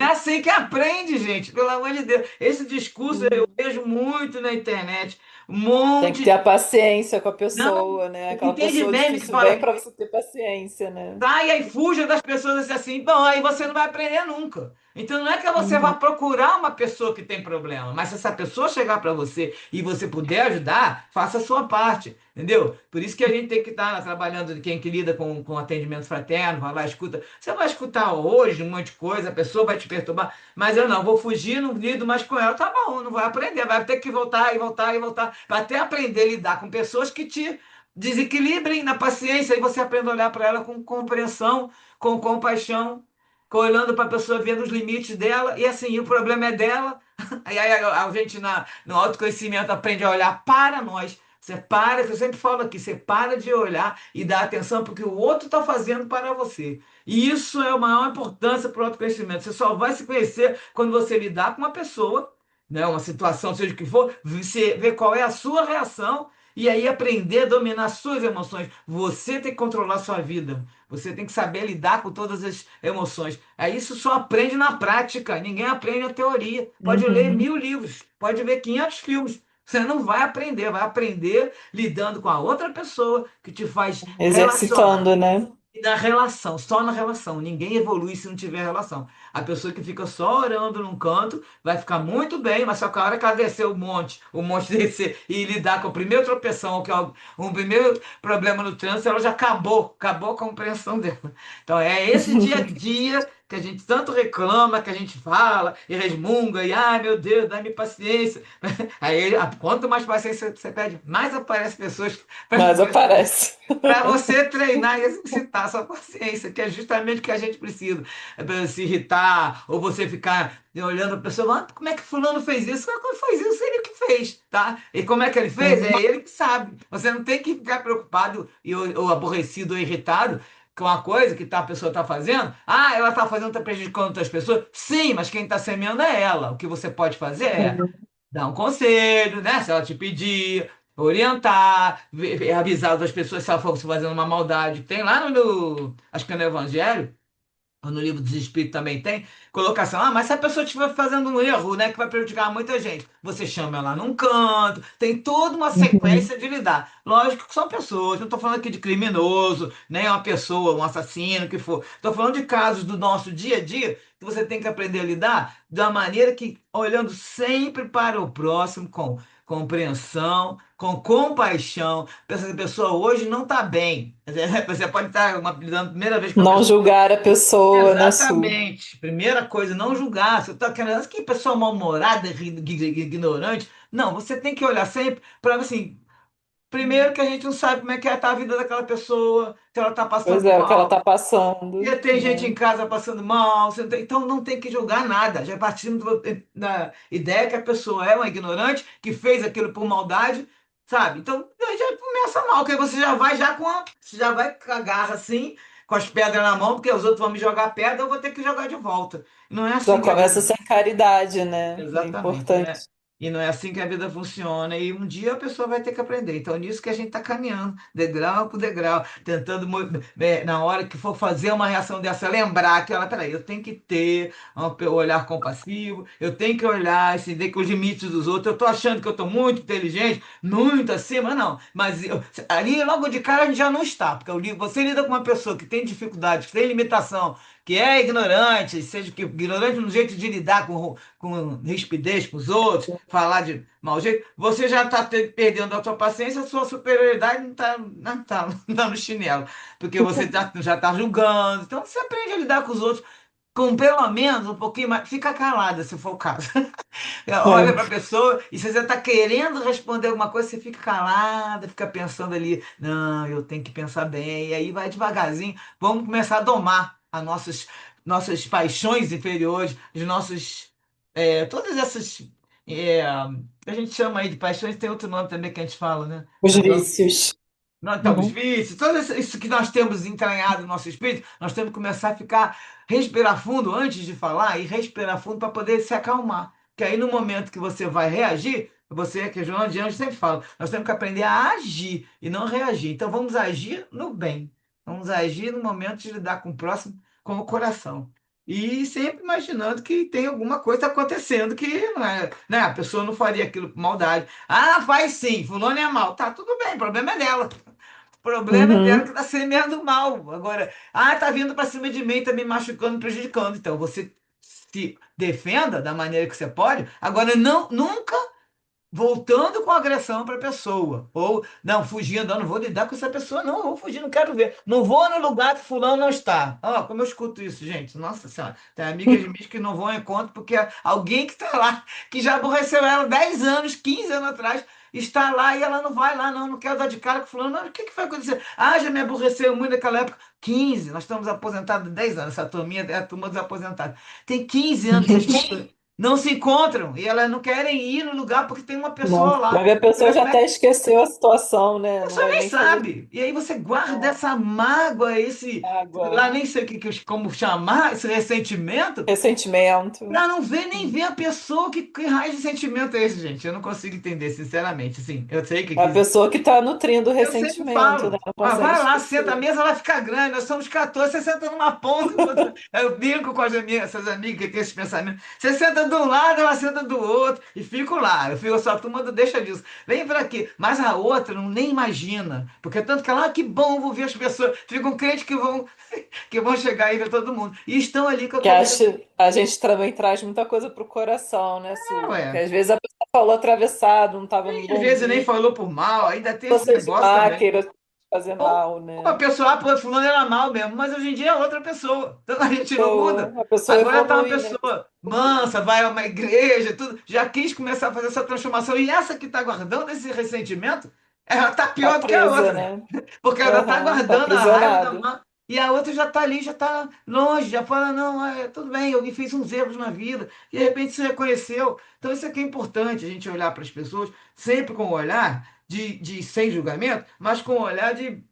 Não é assim que aprende, gente, pelo amor de Deus. Esse discurso eu vejo muito na internet. Um Tem que monte. ter a paciência com a Não, pessoa, né? Aquela entende pessoa meme que difícil vem fala, para você ter paciência, né? saia e fuja das pessoas assim. Bom, aí você não vai aprender nunca. Então não é que você vá Uhum. procurar uma pessoa que tem problema, mas se essa pessoa chegar para você e você puder ajudar, faça a sua parte, entendeu? Por isso que a gente tem que estar trabalhando, quem que lida com atendimento fraterno, vai lá, escuta. Você vai escutar hoje um monte de coisa, a pessoa vai te perturbar, mas eu não, vou fugir, não lido mais com ela. Tá bom, não vai aprender, vai ter que voltar e voltar e voltar, para até aprender a lidar com pessoas que te desequilibrem na paciência e você aprende a olhar para ela com compreensão, com compaixão, olhando para a pessoa, vendo os limites dela, e assim, o problema é dela. Aí a gente no autoconhecimento aprende a olhar para nós. Você para, que eu sempre falo aqui, você para de olhar e dar atenção porque o outro está fazendo para você. E isso é a maior importância para o autoconhecimento. Você só vai se conhecer quando você lidar com uma pessoa, né, uma situação, seja o que for, você ver qual é a sua reação e aí aprender a dominar suas emoções. Você tem que controlar sua vida. Você tem que saber lidar com todas as emoções. Aí isso só aprende na prática. Ninguém aprende na teoria. Pode ler Uhum. 1000 livros, pode ver 500 filmes. Você não vai aprender lidando com a outra pessoa que te faz relacionar. Exercitando, né? E na relação, só na relação. Ninguém evolui se não tiver relação. A pessoa que fica só orando num canto vai ficar muito bem, mas só que a hora que ela descer o monte descer e lidar com o primeiro tropeção, que é um primeiro problema no trânsito, ela já acabou a compreensão dela. Então é esse dia a dia que a gente tanto reclama, que a gente fala e resmunga, e ai meu Deus, dá-me paciência. Aí, quanto mais paciência você pede, mais aparecem pessoas Mas aparece. para você treinar e exercitar a sua paciência, que é justamente o que a gente precisa. É para se irritar, ou você ficar olhando a pessoa, como é que fulano fez isso? Quando fez isso, ele que fez, tá? E como é que ele fez? É ele que sabe. Você não tem que ficar preocupado ou aborrecido ou irritado com a coisa que a pessoa está fazendo. Ah, ela está fazendo, está prejudicando outras pessoas. Sim, mas quem está semeando é ela. O que você pode fazer é dar um conselho, né? Se ela te pedir, orientar, avisar das pessoas se ela for fazendo uma maldade. Tem lá acho que é no Evangelho, ou no Livro dos Espíritos também tem, colocação, mas se a pessoa estiver fazendo um erro, né, que vai prejudicar muita gente, você chama ela num canto, tem toda uma Uhum. sequência de lidar. Lógico que são pessoas, não estou falando aqui de criminoso, nem uma pessoa, um assassino, o que for. Estou falando de casos do nosso dia a dia que você tem que aprender a lidar da maneira que, olhando sempre para o próximo, com compreensão, com compaixão. Pensa que a pessoa hoje não está bem. Você pode estar lidando a primeira vez com uma Não pessoa. julgar a pessoa, né, Su? Exatamente. Primeira coisa, não julgar. Você está querendo, que pessoa mal-humorada, ignorante. Não, você tem que olhar sempre para assim. Primeiro que a gente não sabe como é que tá a vida daquela pessoa, se ela está Pois passando é, o que ela mal. tá passando, E tem gente em né? casa passando mal, então não tem que julgar nada. Já partimos da ideia que a pessoa é uma ignorante, que fez aquilo por maldade, sabe? Então aí já começa mal, porque você já vai você já vai com a garra assim, com as pedras na mão, porque os outros vão me jogar pedra, eu vou ter que jogar de volta. Não é Já assim que a começa vida. sem caridade, né? É Exatamente, importante. né? E não é assim que a vida funciona. E um dia a pessoa vai ter que aprender. Então, nisso que a gente está caminhando, degrau por degrau, tentando, na hora que for fazer uma reação dessa, lembrar que ela, peraí, eu tenho que ter um olhar compassivo, eu tenho que olhar, entender que os limites dos outros, eu estou achando que eu estou muito inteligente, muito acima, não. Mas ali, logo de cara, a gente já não está. Porque você lida com uma pessoa que tem dificuldade, que tem limitação, que é ignorante, seja que ignorante no jeito de lidar com rispidez com os outros, falar de mau jeito, você já está perdendo a sua paciência, a sua superioridade não tá no chinelo, porque você já está julgando. Então você aprende a lidar com os outros com pelo menos um pouquinho mais. Fica calada, se for o caso. Olha para a É. pessoa e se você está querendo responder alguma coisa, você fica calada, fica pensando ali, não, eu tenho que pensar bem, e aí vai devagarzinho, vamos começar a domar as nossas paixões inferiores, os nossos, todas essas, a gente chama aí de paixões, tem outro nome também que a gente fala, né? Os vícios. Nós estamos Uhum. vícios, tudo isso que nós temos entranhado no nosso espírito, nós temos que começar a respirar fundo antes de falar e respirar fundo para poder se acalmar. Que aí no momento que você vai reagir, você, que João de Anjos sempre fala, nós temos que aprender a agir e não reagir. Então vamos agir no bem. Vamos agir no momento de lidar com o próximo com o coração. E sempre imaginando que tem alguma coisa acontecendo que não é, né? A pessoa não faria aquilo por maldade. Ah, faz sim, fulano é mal. Tá, tudo bem, o problema é dela. O problema é dela que Uhum. está semeando mal. Agora, tá vindo para cima de mim, tá me machucando, me prejudicando. Então, você se defenda da maneira que você pode. Agora, não, nunca voltando com agressão para a pessoa. Ou, não, fugindo, eu não vou lidar com essa pessoa, não, vou fugir, não quero ver. Não vou no lugar que fulano não está. Ó, como eu escuto isso, gente. Nossa Senhora. Tem amigas de mim que não vão ao encontro porque alguém que está lá, que já aborreceu ela 10 anos, 15 anos atrás, está lá e ela não vai lá, não, não quero dar de cara com fulano. Não, o que que vai acontecer? Ah, já me aborreceu muito naquela época. 15, nós estamos aposentados há 10 anos, essa turminha é a turma dos aposentados. Tem 15 anos que as pessoas não se encontram e elas não querem ir no lugar porque tem uma Não. pessoa lá. Vai ver, a pessoa já até esqueceu a situação, né? A Não pessoa vai nem nem fazer sabe. E aí você guarda essa mágoa, sei lá, água. nem sei como chamar, esse ressentimento, Ressentimento. pra não ver nem ver a pessoa que raio de sentimento é esse, gente. Eu não consigo entender, sinceramente. Assim, eu sei É a que pessoa que está nutrindo o eu sempre ressentimento, né? falo, Não consegue vai lá, senta, a esquecer. mesa vai ficar grande, nós somos 14, você senta numa ponta, eu brinco com essas amigas que tem esses pensamentos, você senta de um lado, ela senta do outro, e fico lá, eu fico só, turma, deixa disso, vem pra aqui, mas a outra não nem imagina, porque tanto que ela, que bom, vou ver as pessoas, ficam crentes que vão chegar e ver todo mundo, e estão ali com Que aquele, acha, a gente também traz muita coisa pro coração, né, Su? Porque ué, às vezes a pessoa falou atravessado, não estava num às bom vezes nem dia, falou por mal, ainda tem esse você de negócio má também. queira fazer mal, Ou a né? pessoa, pô, fulano era mal mesmo, mas hoje em dia é outra pessoa. Então a gente não muda. A pessoa Agora tá uma evolui, né? pessoa mansa, vai a uma igreja, tudo. Já quis começar a fazer essa transformação. E essa que está guardando esse ressentimento, ela tá Tá pior do que a presa, outra. né? Porque ela está Aham, tá guardando a raiva da aprisionada. mãe. E a outra já está ali, já está longe, já fala, não, tudo bem, eu fiz uns erros na vida. E de repente se reconheceu. Então isso aqui é importante, a gente olhar para as pessoas, sempre com o olhar de sem julgamento, mas com o olhar de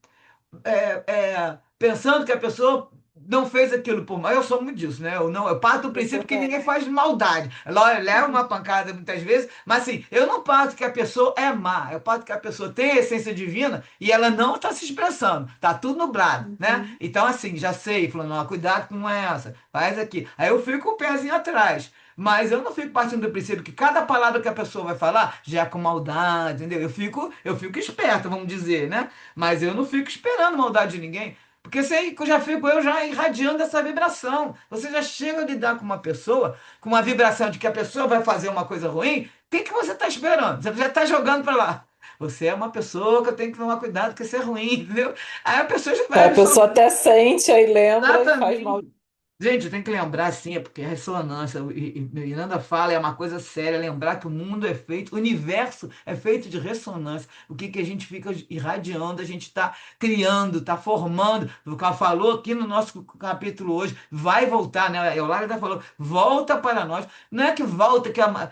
pensando que a pessoa não fez aquilo por mal. Eu sou muito disso, né? Eu parto do Eu princípio que também. ninguém faz maldade. Ela leva uma pancada muitas vezes, mas assim, eu não parto que a pessoa é má. Eu parto que a pessoa tem a essência divina e ela não está se expressando. Tá tudo nublado, né? Uhum. Então, assim, já sei, falando, ó, cuidado com essa, faz aqui. Aí eu fico com o pezinho atrás. Mas eu não fico partindo do princípio que cada palavra que a pessoa vai falar já é com maldade, entendeu? Eu fico esperto, vamos dizer, né? Mas eu não fico esperando maldade de ninguém. Porque sei que eu já fico eu já irradiando essa vibração. Você já chega a lidar com uma pessoa, com uma vibração de que a pessoa vai fazer uma coisa ruim, o que que você está esperando? Você já está jogando para lá. Você é uma pessoa que eu tenho que tomar cuidado, porque isso é ruim, entendeu? Aí a pessoa já vai A pessoa absorver. até sente, aí lembra e faz mal. Exatamente. Gente, eu tenho que lembrar, sim, é porque é ressonância, e Miranda fala, é uma coisa séria, lembrar que o mundo é feito, o universo é feito de ressonância. O que que a gente fica irradiando, a gente está criando, está formando. O que ela falou aqui no nosso capítulo hoje, vai voltar, né? A Eulália falou, volta para nós. Não é que volta,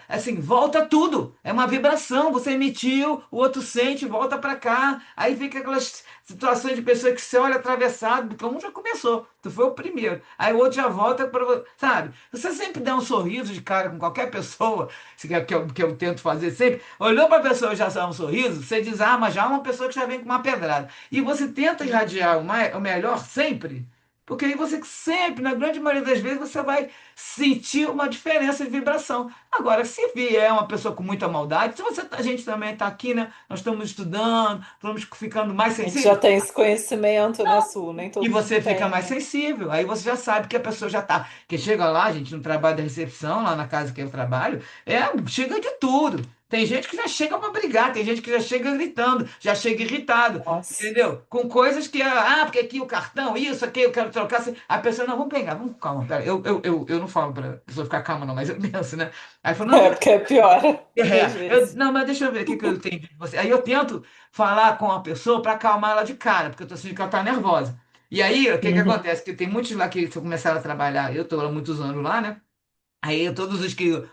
assim, volta tudo. É uma vibração, você emitiu, o outro sente, volta para cá. Aí fica aquelas situações de pessoas que você olha atravessado, porque um já começou, tu foi o primeiro. Aí o outro já volta para você, sabe? Você sempre dá um sorriso de cara com qualquer pessoa, que eu tento fazer sempre. Olhou para a pessoa e já dá um sorriso, você desarma já uma pessoa que já vem com uma pedrada. E você tenta irradiar o melhor sempre. Porque aí você sempre, na grande maioria das vezes, você vai sentir uma diferença de vibração. Agora, se vier uma pessoa com muita maldade, se você, a gente também está aqui, né? Nós estamos estudando, estamos ficando mais A gente já sensíveis. tem esse conhecimento, né, Su? Nem E todo mundo você fica tem, mais né? sensível. Aí você já sabe que a pessoa já tá. Porque chega lá, gente, no trabalho da recepção, lá na casa que eu trabalho, chega de tudo. Tem gente que já chega para brigar, tem gente que já chega gritando, já chega irritado, Nossa. entendeu? Com coisas que, porque aqui o cartão, isso, aqui, eu quero trocar. A pessoa, não, vamos pegar, vamos, calma, pera. Eu não falo para a pessoa ficar calma, não, mas eu penso, né? Aí falo, não, É, porque é pior, às vezes. não, mas deixa eu ver o que eu entendi de você. Aí eu tento falar com a pessoa para acalmar ela de cara, porque eu tô sentindo que ela tá nervosa. E aí, o que que Uhum. acontece? Que tem muitos lá que começaram a trabalhar, eu estou há muitos anos lá, né? Aí todos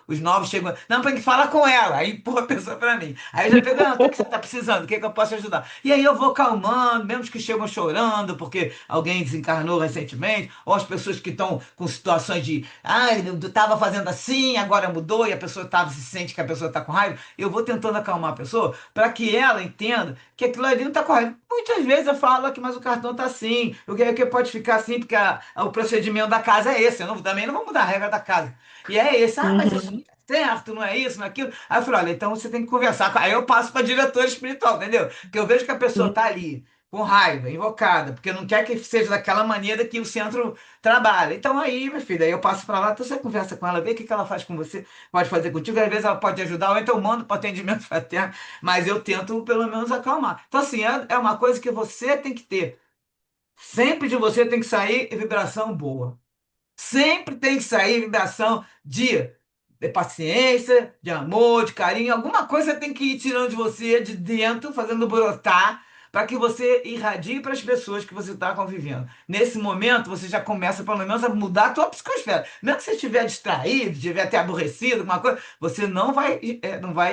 os novos chegam, não, tem que falar com ela. Aí empurra a pessoa para mim. Aí eu já pego, não, o que que você está precisando? O que que eu posso te ajudar? E aí eu vou calmando, mesmo os que chegam chorando porque alguém desencarnou recentemente, ou as pessoas que estão com situações de, eu estava fazendo assim, agora mudou, e a pessoa se sente que a pessoa está com raiva. Eu vou tentando acalmar a pessoa para que ela entenda que aquilo ali não está correto. Muitas vezes eu falo aqui, mas o cartão está assim, o que pode ficar assim, porque o procedimento da casa é esse. Também não vou mudar a regra da casa. E é esse, mas isso não Uhum. é certo, não é isso, não é aquilo. Aí eu falei, olha, então você tem que conversar. Aí eu passo para diretor espiritual, entendeu? Porque eu vejo que a pessoa está ali com raiva, invocada, porque não quer que seja daquela maneira que o centro trabalha. Então aí, minha filha, aí eu passo para lá, então você conversa com ela, vê o que que ela faz com você, pode fazer contigo, às vezes ela pode te ajudar, ou então eu mando para atendimento fraterno, mas eu tento pelo menos acalmar. Então, assim, é uma coisa que você tem que ter. Sempre de você tem que sair vibração boa. Sempre tem que sair vibração de paciência, de amor, de carinho. Alguma coisa tem que ir tirando de você, de dentro, fazendo brotar, para que você irradie para as pessoas que você está convivendo. Nesse momento, você já começa, pelo menos, a mudar a tua psicosfera. Mesmo que você estiver distraído, estiver até aborrecido, alguma coisa, você não vai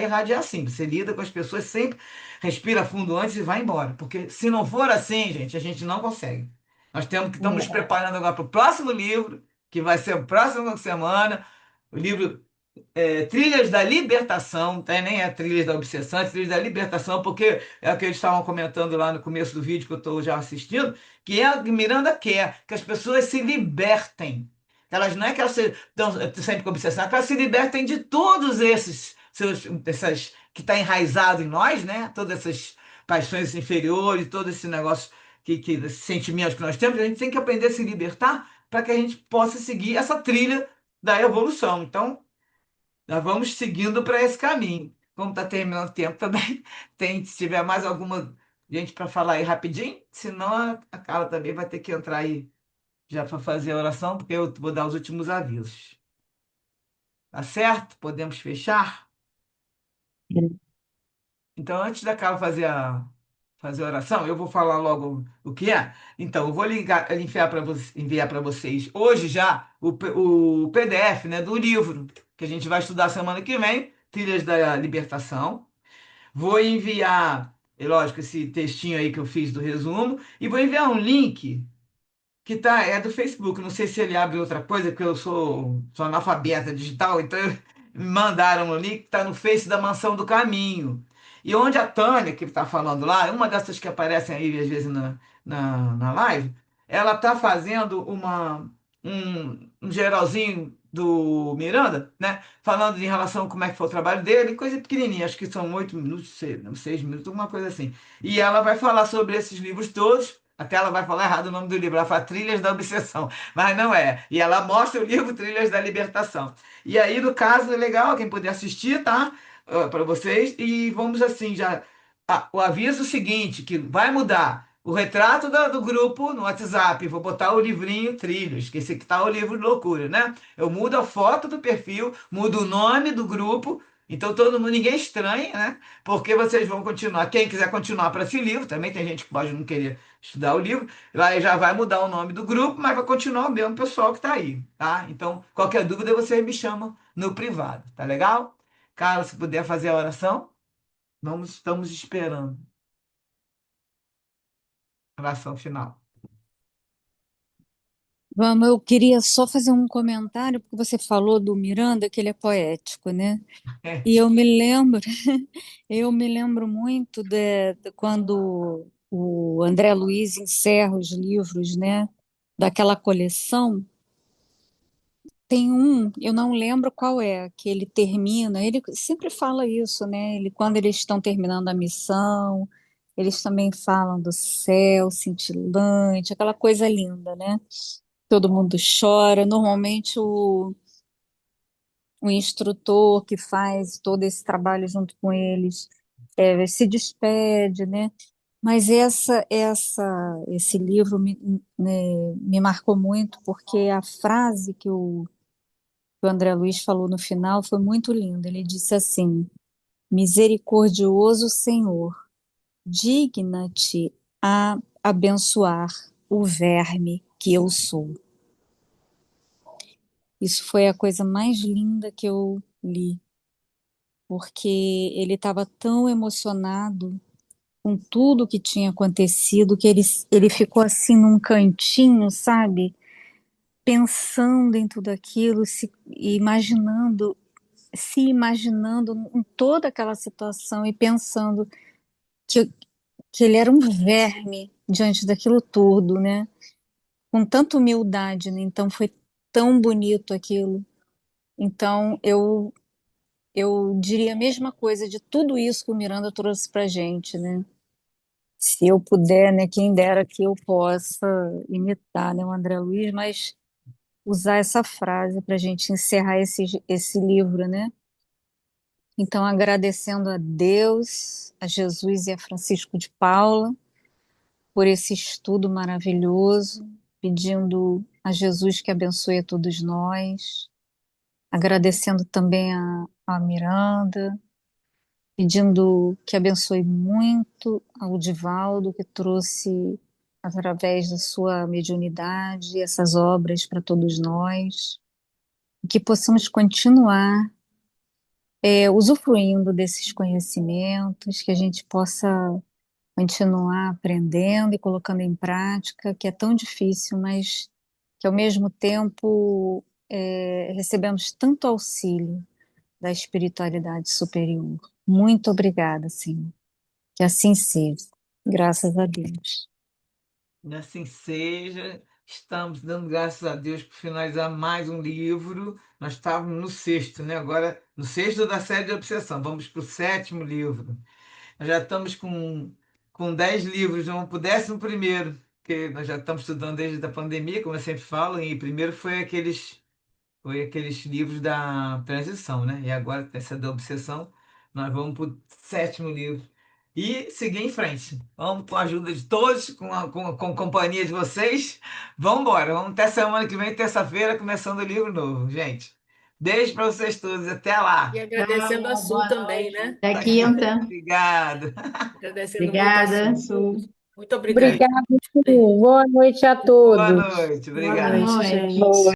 irradiar assim. Você lida com as pessoas sempre, respira fundo antes e vai embora. Porque se não for assim, gente, a gente não consegue. Nós temos que estamos nos Não. preparando agora para o próximo livro, que vai ser a próxima semana, o livro Trilhas da Libertação, tá? Nem é Trilhas da Obsessão, é Trilhas da Libertação, porque é o que eles estavam comentando lá no começo do vídeo que eu estou já assistindo, que é o que Miranda quer, que as pessoas se libertem. Elas não é que elas estão sempre com obsessão, é que elas se libertem de todos essas que está enraizado em nós, né? Todas essas paixões inferiores, todo esse negócio esses sentimentos que nós temos, a gente tem que aprender a se libertar para que a gente possa seguir essa trilha da evolução. Então, nós vamos seguindo para esse caminho. Como está terminando o tempo também, se tiver mais alguma gente para falar aí rapidinho, senão a Carla também vai ter que entrar aí já para fazer a oração, porque eu vou dar os últimos avisos. Tá certo? Podemos fechar? Então, antes da Carla fazer a oração, eu vou falar logo o que é. Então, eu vou enviar para vocês hoje já o PDF, né, do livro que a gente vai estudar semana que vem, Trilhas da Libertação. Vou enviar, é lógico, esse textinho aí que eu fiz do resumo, e vou enviar um link é do Facebook. Não sei se ele abre outra coisa, porque eu sou analfabeta digital, então me mandaram o link que está no Face da Mansão do Caminho. E onde a Tânia, que está falando lá, é uma dessas que aparecem aí às vezes na live, ela está fazendo um geralzinho do Miranda, né? Falando em relação a como é que foi o trabalho dele, coisa pequenininha, acho que são 8 minutos, 6 minutos, alguma coisa assim. E ela vai falar sobre esses livros todos. Até ela vai falar errado o nome do livro, ela fala Trilhas da Obsessão, mas não é. E ela mostra o livro Trilhas da Libertação. E aí, no caso, é legal, quem puder assistir, tá? Para vocês. E vamos assim, já. O aviso seguinte, que vai mudar. O retrato do grupo no WhatsApp, vou botar o livrinho Trilhos, que esse aqui tá o livro de loucura, né? Eu mudo a foto do perfil, mudo o nome do grupo, então todo mundo, ninguém estranha, né? Porque vocês vão continuar. Quem quiser continuar para esse livro, também tem gente que pode não querer estudar o livro, lá já vai mudar o nome do grupo, mas vai continuar o mesmo pessoal que está aí, tá? Então, qualquer dúvida, vocês me chamam no privado, tá legal? Carlos, se puder fazer a oração, estamos esperando. Oração final. Vamos, eu queria só fazer um comentário, porque você falou do Miranda, que ele é poético, né? É, E eu me lembro, eu me lembro muito de quando o André Luiz encerra os livros, né? Daquela coleção. Tem um, eu não lembro qual é, que ele termina, ele sempre fala isso, né? Ele, quando eles estão terminando a missão, eles também falam do céu cintilante, aquela coisa linda, né? Todo mundo chora. Normalmente o instrutor que faz todo esse trabalho junto com eles se despede, né? Mas esse livro me marcou muito porque a frase que o André Luiz falou no final foi muito linda. Ele disse assim: Misericordioso Senhor, digna-te a abençoar o verme que eu sou. Isso foi a coisa mais linda que eu li, porque ele estava tão emocionado com tudo que tinha acontecido que ele ficou assim num cantinho, sabe? Pensando em tudo aquilo, se imaginando em toda aquela situação e pensando que, que ele era um verme diante daquilo tudo, né? Com tanta humildade, né? Então foi tão bonito aquilo. Então eu diria a mesma coisa de tudo isso que o Miranda trouxe para gente, né? Se eu puder, né? Quem dera que eu possa imitar, né, o André Luiz, mas usar essa frase para a gente encerrar esse livro, né? Então, agradecendo a Deus, a Jesus e a Francisco de Paula por esse estudo maravilhoso, pedindo a Jesus que abençoe a todos nós, agradecendo também a Miranda, pedindo que abençoe muito ao Divaldo, que trouxe, através da sua mediunidade, essas obras para todos nós, e que possamos continuar usufruindo desses conhecimentos, que a gente possa continuar aprendendo e colocando em prática, que é tão difícil, mas que ao mesmo tempo recebemos tanto auxílio da espiritualidade superior. Muito obrigada, Senhor. Que assim seja. Graças a Deus. e assim seja. Estamos dando graças a Deus por finalizar mais um livro. Nós estávamos no sexto, né? Agora, no sexto da série de obsessão. Vamos para o sétimo livro. Nós já estamos com 10 livros, vamos para o 11º, que nós já estamos estudando desde a pandemia, como eu sempre falo, e primeiro foi aqueles livros da transição, né? E agora, essa da obsessão, nós vamos para o sétimo livro. E seguir em frente. Vamos com a ajuda de todos, com a companhia de vocês. Vamos embora. Vamos até semana que vem, terça-feira, começando o livro novo, gente. Beijo para vocês todos. Até E lá. agradecendo a Tchau, Sul boa também, noite. né? Até Tá aqui. quinta. Obrigado. Agradecendo muito a Obrigada, Sul. Su. Muito obrigada. Beijo. Obrigada, Su. Boa noite a Boa todos. noite. Boa Boa Obrigado. noite, noite. gente.